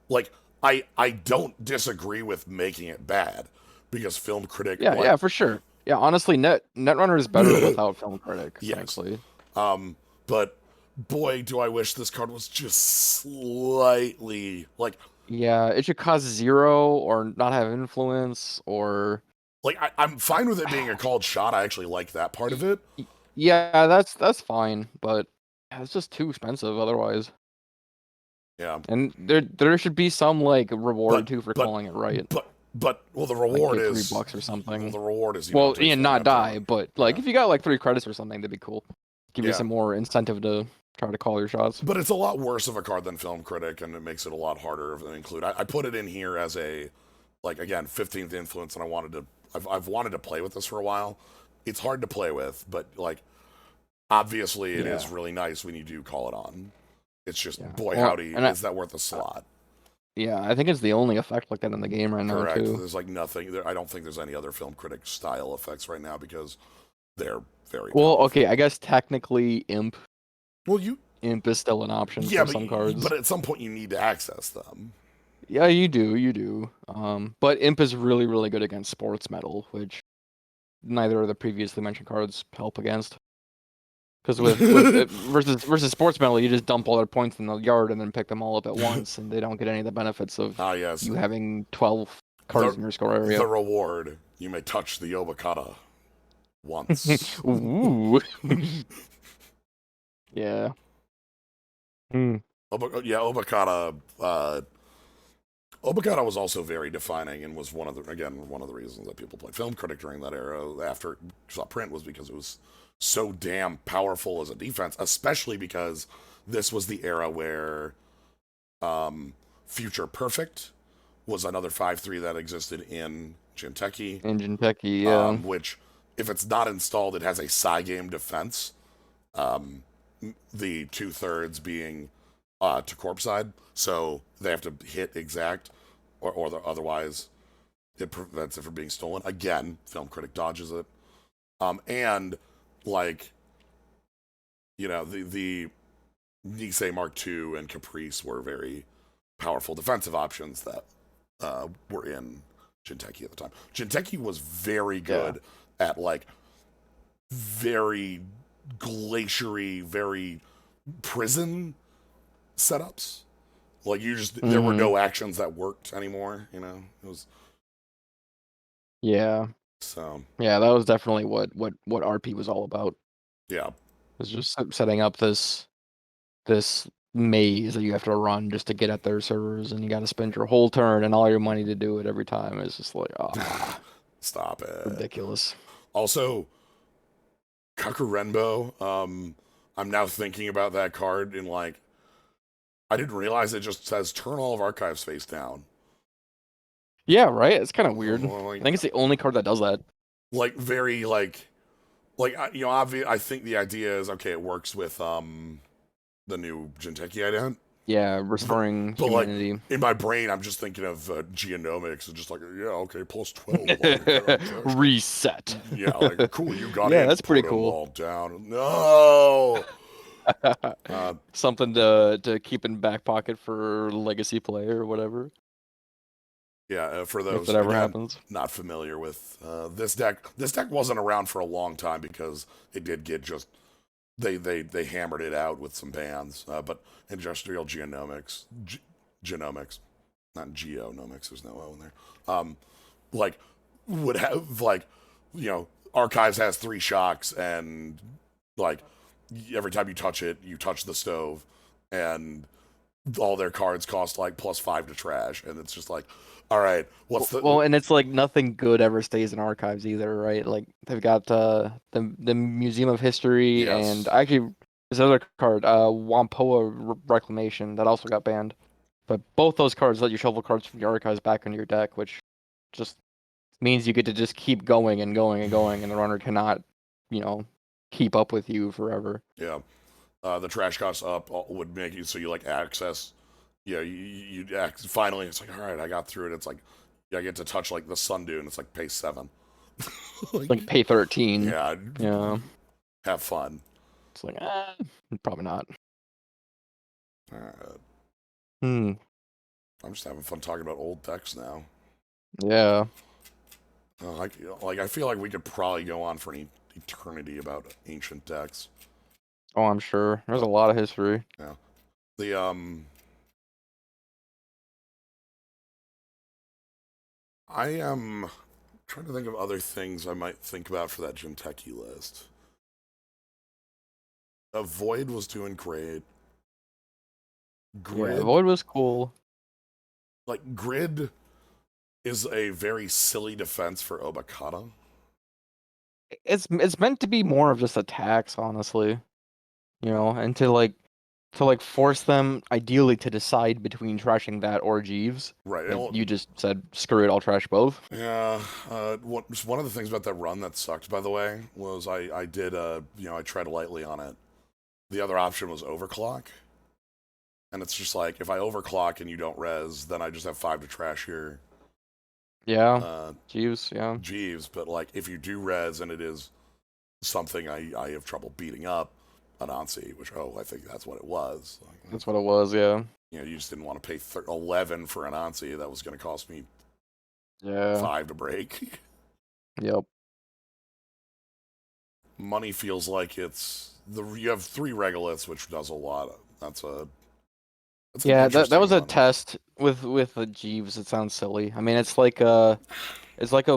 like I don't disagree with making it bad because Film Critic, yeah, for sure. Yeah, honestly, Netrunner is better without Film Critic. Yes. Actually. But boy, do I wish this card was just slightly like. Yeah, it should cost 0 or not have influence or. Like I'm fine with it being a called shot. I actually like that part of it. Yeah, that's fine, but it's just too expensive otherwise. Yeah, And there should be some like reward but too for but calling it right. well, the Like reward get is $3 or something. you Well, don't take and full not gun die, tournament. but like Yeah, if you got like 3 credits or something, that'd be cool. Give you yeah. some more incentive to try to call your shots. But it's a lot worse of a card than Film Critic, and it makes it a lot harder to include. I put it in here as a, like, again, 15th influence, and I've wanted to play with this for a while. It's hard to play with, but like, obviously, it is Yeah, really nice when you do call it on. It's just, yeah. boy, Well, howdy, and is that worth a I slot? yeah, I think it's the only effect like that in the game right now Correct. too. There's like nothing. I don't think there's any other Film Critic style effects right now because they're very Well, okay, powerful. I guess technically Well, imp is still an option yeah, for but some cards. at some point you need to access them. Yeah, you do. But imp is really, really good against sports metal, which neither of the previously mentioned cards help against. Because versus sports metal, you just dump all their points in the yard and then pick them all up at once, and they don't get any of the benefits of Ah, yes. you having 12 The cards in your score area. the reward. You may touch the Obokata once. Ooh. Yeah. Hmm. Obokata. Obokata was also very defining and was one of the reasons that people played Film Critic during that era after saw print was because it was so damn powerful as a defense, especially because this was the era where Future Perfect was another 5/3 that existed in Jinteki, Engine Techie, yeah. which, if it's not installed, it has a Psy game defense. The 2/3 being to corpse side, so they have to hit exact, otherwise it prevents it from being stolen. Again, Film Critic dodges it, and like the Nisei Mark II and Caprice were very powerful defensive options that were in Jinteki at the time. Jinteki was very Yeah. good at like very glaciery, very prison setups. Like there were Mm-hmm. no actions that worked anymore. It was Yeah. so Yeah, that was definitely what RP was all about. yeah, It was just setting up this maze that you have to run just to get at their servers, and you got to spend your whole turn and all your money to do it every time. It's just like, stop it. ridiculous. Also, Kakurenbo. I'm now thinking about that card in like I didn't realize it just says turn all of archives face down. Yeah, right? It's kind of weird. I Like, think it's the only card that does that. very obvious. I think the idea is okay. It works with the new Jinteki ident. Yeah, But, restoring but like humanity. in my brain, I'm just thinking of geonomics and just like, yeah, okay, plus 12 on your trash can. Reset. Yeah, like, cool, you got Yeah, in, that's pretty put them cool. all down. No! Uh, Something to keep in back pocket for legacy play or whatever, yeah, for if those, that ever again, happens. not familiar with this deck. This deck wasn't around for a long time because it did get just, they hammered it out with some bans, but industrial genomics, not geonomics, there's no O in there. Like would have like archives has 3 shocks and like every time you touch it you touch the stove and all their cards cost like +5 to trash and it's just like all right what's the Well, and it's like nothing good ever stays in archives either, right? Like they've got the Museum of History and yes actually this other card, Wampoa Reclamation that also got banned. But both those cards let you shuffle cards from your archives back into your deck, which just means you get to just keep going and going and going, and the runner cannot, you know, keep up with you forever. yeah the trash cost up would make you so you like access finally it's like all right I got through it it's like I get to touch like the Sundew and it's like pay 7 like Like pay 13. yeah Yeah. have fun. It's like, probably not. uh, Hmm. I'm just having fun talking about old decks now. Yeah. I feel like we could probably go on for an eternity about ancient decks, Oh, I'm sure. There's a but lot of history. yeah, the I am trying to think of other things I might think about for that Jinteki list. Void was doing great. Yeah, Grid, Void was cool. like Grid, is a very silly defense for Obakata. It's meant to be more of just attacks, honestly. You know, and to like force them ideally to decide between trashing that or Jeeves. Right. But you just said screw it, I'll trash both. Yeah. One of the things about that run that sucked, by the way, was I did I tried lightly on it. The other option was overclock, and it's just like if I overclock and you don't res, then I just have 5 to trash your Yeah, uh, Jeeves, yeah. Jeeves. But like if you do res and it is something I have trouble beating up, Anansi, which I think that's what it was. Like, That's what it was, yeah. you just didn't want to pay 11 for Anansi. That was going to cost me Yeah. 5 to break. Yep. Money feels like you have 3 regoliths, which does a lot. That's an Yeah, that interesting was a one. test with the Jeeves. It sounds silly. I mean, it's like a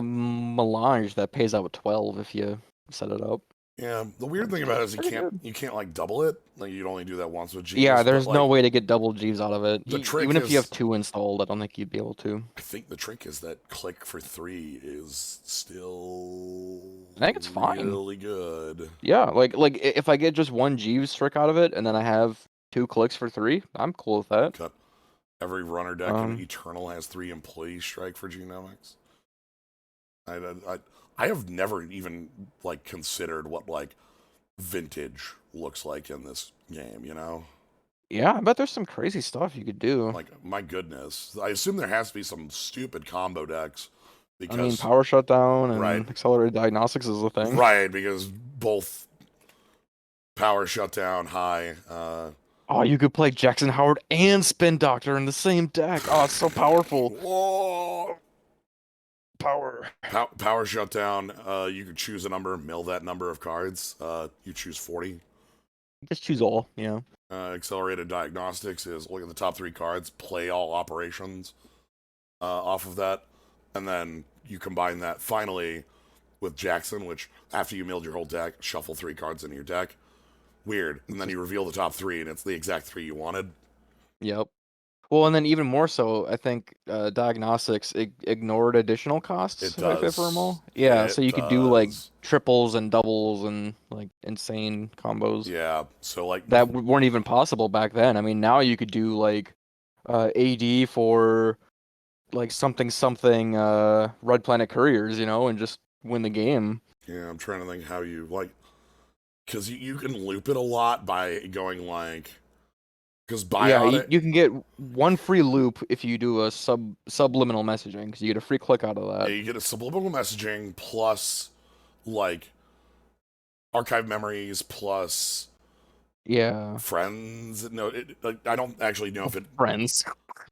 melange that pays out 12 if you set it up. Yeah, the weird thing about it is Pretty good. you can't like double it. Like you'd only do that once with Yeah, Jeeves, but there's no like way to get double Jeeves out of it. the trick Even if you have is, two installed, I don't think you'd be able to. I think the trick is that click for 3 is still I think it's fine. really good. Yeah, if I get just one Jeeves trick out of it and then I have 2 clicks for 3, I'm cool with that. Cut. Every runner deck in Um, Eternal has 3 employee strike for genomics. I, I I have never even like considered what like vintage looks like in this game. yeah, I bet there's some crazy stuff you could do. Like my goodness, I assume there has to be some stupid combo decks I mean, because power shutdown right, and accelerated diagnostics is a thing. right, because both power shutdown high. Oh, you could play Jackson Howard and Spin Doctor in the same deck. Oh, it's so powerful. Whoa. Power. Power shutdown. You could choose a number, mill that number of cards. You choose 40. Just choose all, yeah. Accelerated diagnostics is look at the top 3 cards, play all operations off of that, and then you combine that finally with Jackson, which after you milled your whole deck, shuffle 3 cards into your deck. Weird. And then you reveal the top 3, and it's the exact 3 you wanted. Yep. Well, and then even more so, I think diagnostics ignored additional costs It if I fit for them does. all. Yeah, so It you could do like does. triples and doubles and like insane combos Yeah. So like, that weren't even possible back then. I mean, now you could do like AD for like something something Red Planet Couriers, you know, and just win the game. yeah, I'm trying to think how you like, because you can loop it a lot by going like, because Yeah, biotic. you can get one free loop if you do a subliminal messaging because you get a free click out of Yeah, that. you get a subliminal messaging plus like archive memories plus Yeah, friends. No, like, I don't actually know if it. friends.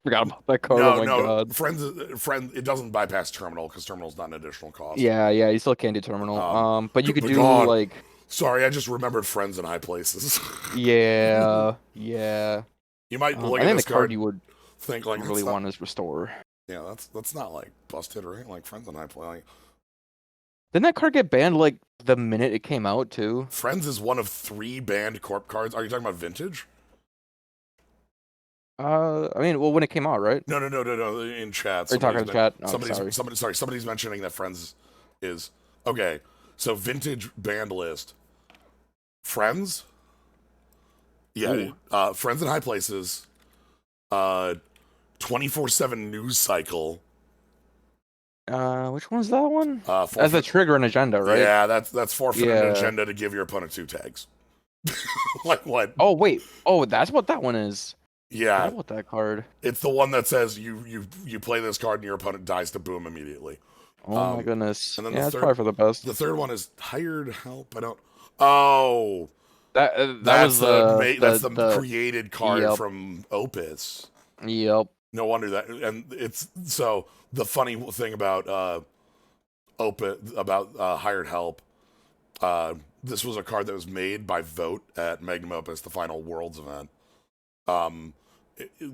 Forgot about that card. Oh No, my no, god. friend. It doesn't bypass terminal because terminal's not an additional cost. Yeah, you still can't do terminal. But you could But do God, like, sorry, I just remembered friends in high places. yeah. You might look I at think this the card card, you would think like really that's not. want is restore. Yeah, that's not like busted, right? Like friends in high play. Like, Didn't that card get banned like the minute it came out too? friends is one of 3 banned corp cards. Are you talking about vintage? I mean, well, when it came out, right? No, no, no, no, no. In chat, Are you talking in the chat? Oh, sorry. somebody's mentioning that friends is okay. So vintage banned list. Friends, yeah. Ooh. Friends in high places. 24/7 news cycle. Which one's that one? As a Forfeit. trigger and agenda, right? Yeah, that's forfeit an Yeah. agenda to give your opponent 2 tags. Like what? Oh wait. Oh, that's what that one is. Forgot Yeah, about that card. it's the one that says you play this card and your opponent dies to boom immediately. Oh my goodness. And then Yeah, it's probably for the best. the third one is hired help. I don't. Oh, That was that's the the created card yep from Opus. yep. No wonder that. And it's so the funny thing about Opus about hired help. This was a card that was made by vote at Magnum Opus, the final Worlds event. Um,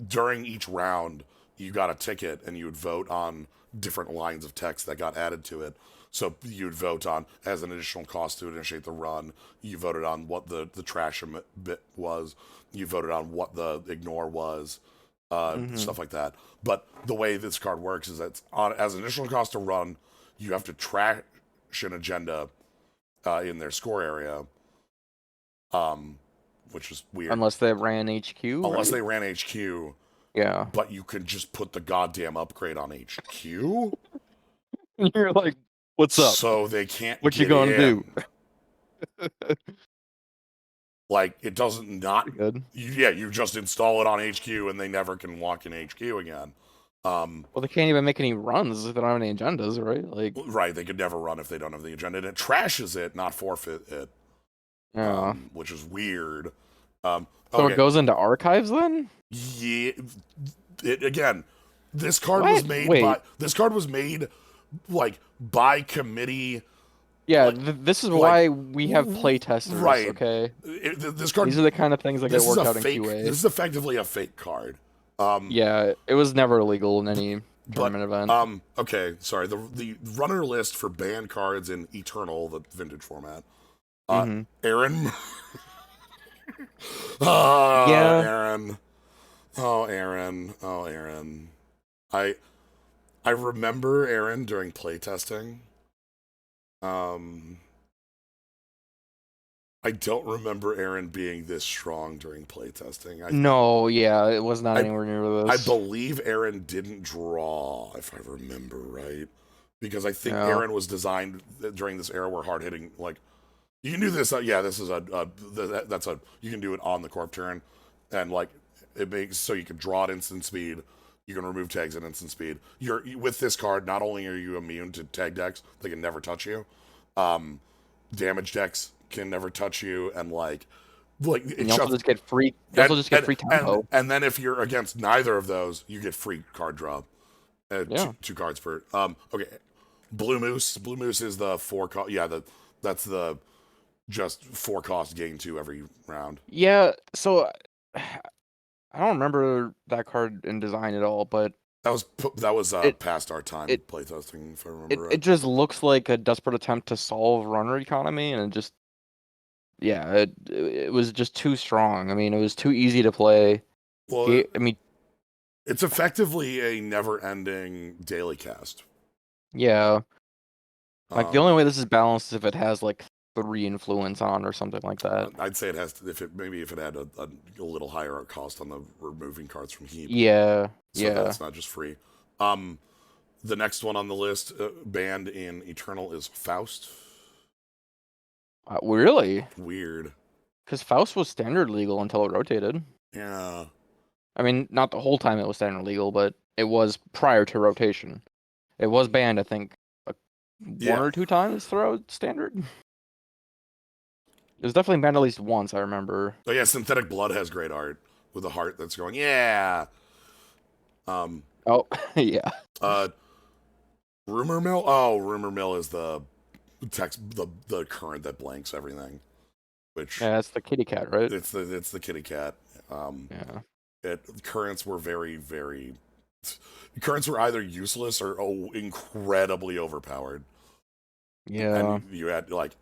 During each round, you got a ticket and you would vote on different lines of text that got added to it. So you'd vote on, as an additional cost to initiate the run, you voted on what the trash bit was, you voted on what the ignore was, Mm-hmm. stuff like that. But the way this card works is that as an additional cost to run, you have to trash an agenda in their score area, um, which is weird. Unless they ran HQ, Unless right? they ran HQ, Yeah. but you can just put the goddamn upgrade on HQ, You're like, what's up? so they can't What you get gonna do? in. Like, it doesn't not. Pretty good. Yeah, you just install it on HQ and they never can walk in HQ again. Well, they can't even make any runs if they don't have any agendas, right? Like, Right, they could never run if they don't have the agenda. And it trashes it, not forfeit it, yeah. which is weird. So it Okay, goes into archives then? yeah. Again, this card was What? made Wait. by like by committee. Yeah, Like, this is like why we have playtesters, right. okay? This card. These are the kind of things that get This is worked a out in fake. QA. This is effectively a fake card. Yeah, it was never illegal in any But tournament event. okay, sorry. The runner list for banned cards in Eternal, the vintage format. Mm-hmm. Aaron. Ah, Yeah, Aaron. Oh, Aaron. Oh, Aaron. I I remember Aaron during playtesting. Um, I don't remember Aaron being this strong during playtesting. no, yeah, it was not I anywhere near I this. believe Aaron didn't draw, if I remember right, because I think Yeah, Aaron was designed during this era where hard hitting, like, you can do this. Yeah, this is that's a you can do it on the corp turn, and like it makes so you can draw at instant speed. You can remove tags at instant speed. You're with this card. Not only are you immune to tag decks, they can never touch you. Um, Damage decks can never touch you, and like and it you also shuts. just get free. You And also just get free tempo. and then if you're against neither of those, you get free card draw. Yeah, Two cards per. Okay, Blue Moose. Blue Moose is the 4 cost. Yeah, that's the just 4 cost gain 2 every round. yeah. So I don't remember that card in design at all, but That was it past our time it playtesting, if I it remember right. it just looks like a desperate attempt to solve runner economy, and it just yeah, it was just too strong. I mean, it was too easy to play. Well, I mean, it's effectively a never-ending daily cast. yeah, like the only Um, way this is balanced is if it has like 3 influence on or something like that. I'd say it has to, if it had a little higher cost on the removing cards from heap, Yeah, so yeah. that's not just free. Um, the next one on the list, banned in Eternal, is Faust. Really? Weird. Because Faust was standard legal until it rotated. Yeah. I mean, not the whole time it was standard legal, but it was prior to rotation. It was banned, I think, one Yeah. or 2 times throughout standard. It was definitely banned at least once, I remember. Oh yeah, Synthetic Blood has great art with a heart that's going, yeah. Um, Oh, yeah. uh, Rumor Mill. Oh, Rumor Mill is the the current that blanks everything, which Yeah, that's the kitty cat, right? it's the kitty cat. Um, Yeah. currents were currents were either useless or incredibly overpowered, and Yeah. you had like,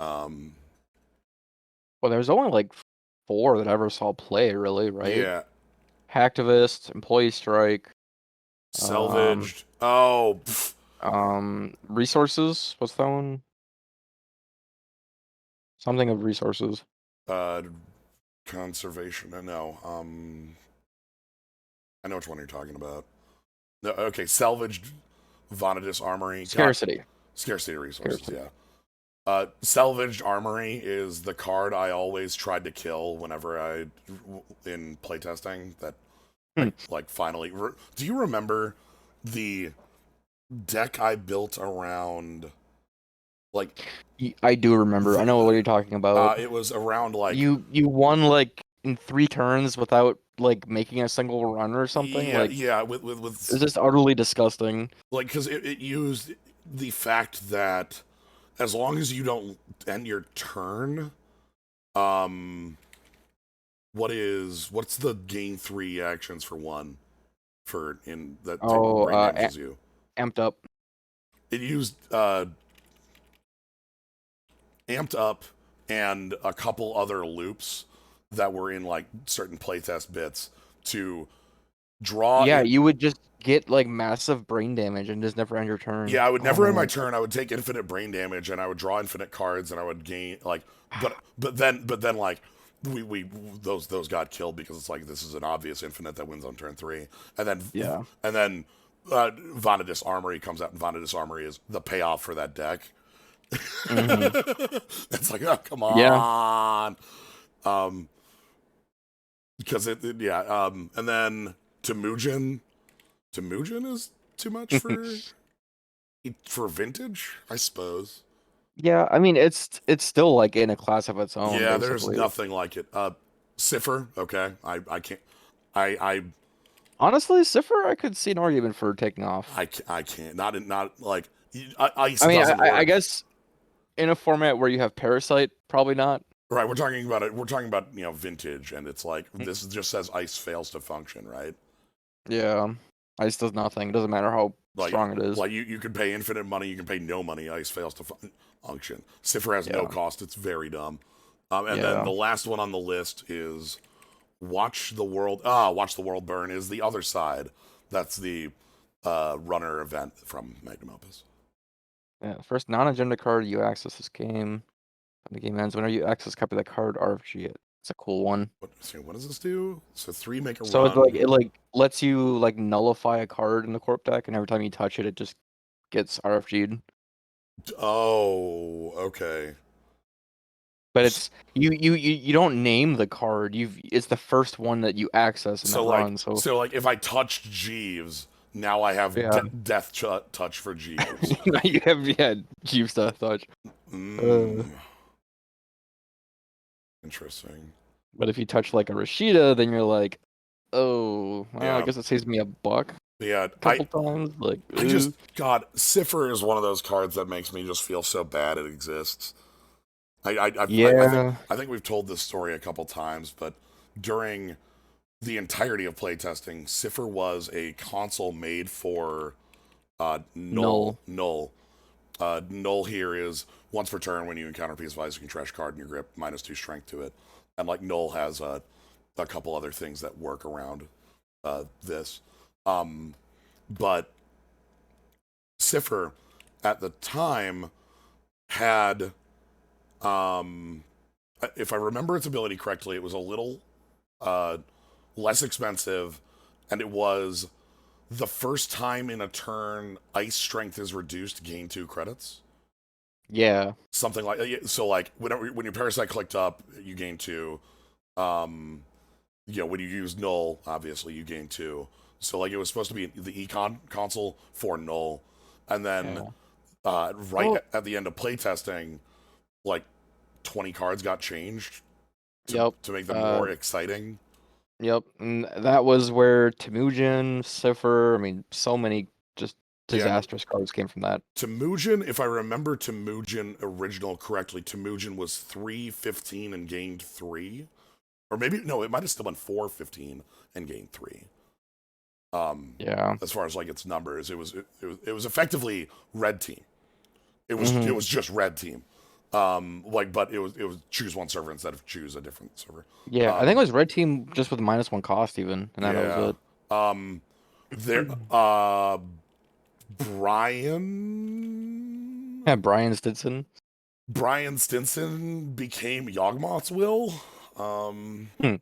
um, Well, there was only like 4 that I ever saw play, really, right? yeah, Hacktivist, Employee Strike, um, salvaged. Oh, pff, Resources. What's that one? Something of Resources. uh, conservation. No, I know which one you're talking about. No, okay, salvaged Vonadis Armory. God, Scarcity. scarcity resources, Scarcity. yeah. Salvaged Armory is the card I always tried to kill whenever in playtesting. That Hmm. like finally. Do you remember the deck I built around? Like, I do remember. I know what you're talking about. it was around like You won like in 3 turns without like making a single run or something. yeah, Like yeah, it was just utterly disgusting. like because it used the fact that as long as you don't end your turn, um, what's the gain 3 actions for one for in that Oh, randoms you? amped up. it used amped up and a couple other loops that were in like certain playtest bits to draw Yeah, it. you would just get like massive brain damage and just never end your turn. Yeah, I would Oh never end my man. turn. I would take infinite brain damage and I would draw infinite cards and I would gain like, but then like we those got killed because it's like this is an obvious infinite that wins on turn three, and then Yeah. and then Vanadis Armory comes out, and Vanadis Armory is the payoff for that deck. Hmm. It's like, oh, come Yeah. on. Um, because yeah. And then Temujin, Temujin is too much for vintage, I suppose. Yeah, I mean it's still like in a class of its own, Yeah, there's basically. nothing like it. Cipher, okay. I can't. I Honestly, Cipher, I could see an argument for taking off. I can't. Not like ice I mean, doesn't I work. guess in a format where you have Parasite, probably not. Right, we're talking about it. We're talking about vintage, and it's like this just says ice fails to function, right? Yeah, Ice does nothing. It doesn't matter how Like strong it is. like you can pay infinite money, you can pay no money. Ice fails to function. Cipher has no Yeah, cost. It's very dumb. And then yeah. the last one on the list is Watch the World. Watch the World Burn is the other side. That's the runner event from Magnum Opus. Yeah, first non-agenda card you access this game. When the game ends, whenever you access copy that card, RFG it. It's a cool one. What does this do? So three make a So run. it like lets you like nullify a card in the corp deck, and every time you touch it, it just gets RFG'd. Oh, okay. But it's you don't name the card. It's the first one that you access in that run. So If I touched Jeeves, now I have yeah, death touch for Jeeves. you have Jeeves Death Touch. Uh, Mm, interesting. but if you touch like a Rashida, then you're like, oh, well, I Yeah, guess it saves me a buck yeah. a couple times. Like, I just God, Cipher is one of those cards that makes me just feel so bad it exists. yeah, I think we've told this story a couple times, but during the entirety of playtesting, Cipher was a console made for Null. null. Null. Null here is once per turn when you encounter a piece of ice, you can trash a card in your grip, -2 strength to it. And like Null has a couple other things that work around this. But Cipher at the time had, if I remember its ability correctly, it was a little uh, less expensive, and it was the first time in a turn ice strength is reduced, gain 2 credits. Yeah, Something like so. Like when your parasite clicked up, you gain 2. Um, when you use null, obviously you gain 2. So like it was supposed to be the econ console for null, and then yeah. right Well, at the end of playtesting, like 20 cards got changed yep. to make them Uh, more exciting. Yep, and that was where Temujin, Cipher, I mean, so many just Yeah, and disastrous cards came from that. Temujin, if I remember Temujin original correctly, Temujin was 315 and gained 3. Or maybe, no, it might have still been 415 and gained 3. Yeah. As far as like its numbers, it was effectively red team. It Hmm. was just red team. But it was choose one server instead of choose a different server. Yeah, I think it Um, was Red Team just with -1 cost even, and that was yeah. it. Um, there. Brian Yeah, Brian Stinson. Brian Stinson became Yawgmoth's Will. Um, Hmm.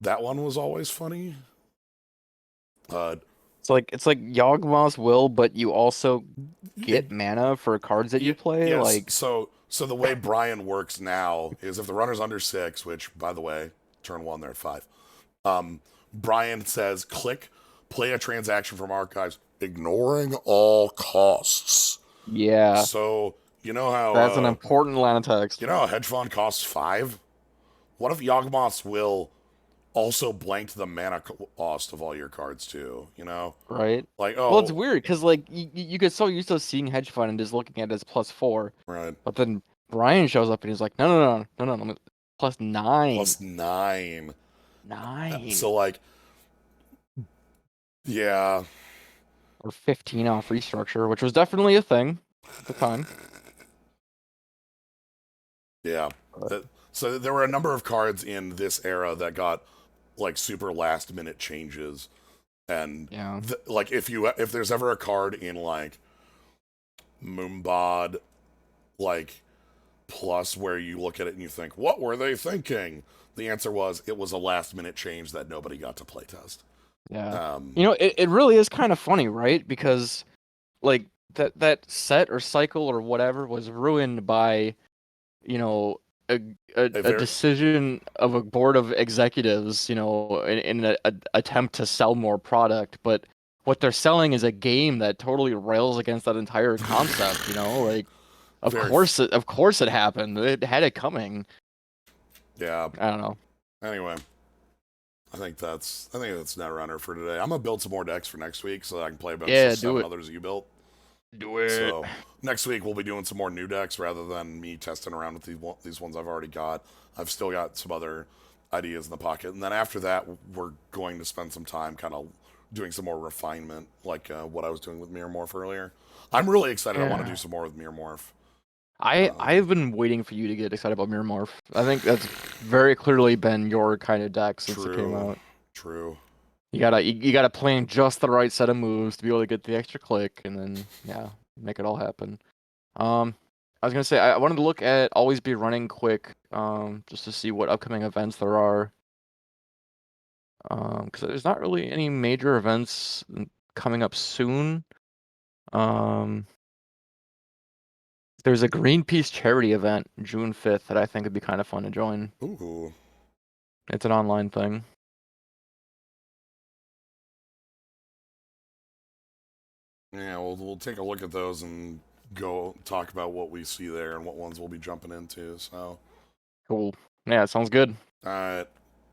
that one was always funny. Uh, It's like Yawgmoth's Will, but you also it, get mana for cards that you play. yes. Like, So the way Brian works now is if the runner's under 6, which by the way, turn 1 they're at 5. Um, Brian says, click, play a transaction from archives, ignoring all costs. yeah, So you know how that's an important line of text, hedge fund costs 5. What if Yawgmoth's Will also blanked the mana cost of all your cards too? right? Like, Well, it's oh, weird because like you get so used to seeing Hedge Fund and just looking at it as +4. right, But then Brian shows up and he's like, no, no, no, no, no, no, +9. +9. 9. So like, yeah, or 15 off restructure, which was definitely a thing at the time. Yeah. But So there were a number of cards in this era that got like super last minute changes, and yeah, like if there's ever a card in like Moombod like plus where you look at it and you think, what were they thinking? The answer was it was a last minute change that nobody got to playtest. yeah. Um, You know, it really is kind of funny, right? Because like that set or cycle or whatever was ruined by, you know, a a a very decision of a board of executives, in a attempt to sell more product, but what they're selling is a game that totally rails against that entire concept, like very of course it happened. It had it coming. yeah. I don't know. Anyway, I think that's Netrunner for today. I'm gonna build some more decks for next week so that I can play against the Yeah, do 7 it. others you built. Do it. So next week we'll be doing some more new decks rather than me testing around with these ones I've already got. I've still got some other ideas in the pocket, and then after that we're going to spend some time kind of doing some more refinement, like what I was doing with Mirror Morph earlier. I'm really excited. I want to do Yeah. some more with Mirror Morph. I've been waiting for you to get excited about Mirror Morph. I think that's very clearly been your kind of deck since it came True, out. true. You gotta plan just the right set of moves to be able to get the extra click, and then yeah, make it all happen. Um, I was gonna say I wanted to look at always be running quick, just to see what upcoming events there are. Because there's not really any major events coming up soon. Um, there's a Greenpeace charity event June 5th that I think would be kind of fun to join. Ooh, It's an online thing. yeah. We'll take a look at those and go talk about what we see there and what ones we'll be jumping into. So, Cool. Yeah, sounds good. all right.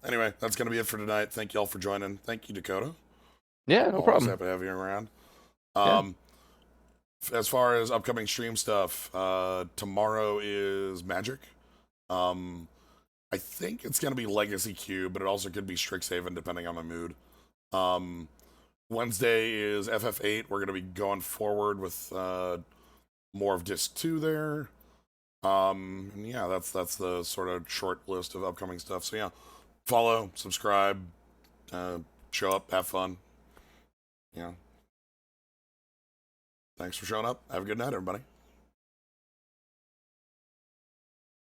Anyway, that's gonna be it for tonight. Thank you all for joining. Thank you, Dakota. Yeah, no Always problem. happy to have you around. Yeah. Um, as far as upcoming stream stuff, tomorrow is Magic. Um, I think it's gonna be Legacy Cube, but it also could be Strixhaven depending on my mood. Um, Wednesday is FF8. We're gonna be going forward with more of Disc 2 there. And yeah, that's the sort of short list of upcoming stuff. So yeah, follow, subscribe, uh, show up, have fun. Yeah. Thanks for showing up. Have a good night, everybody.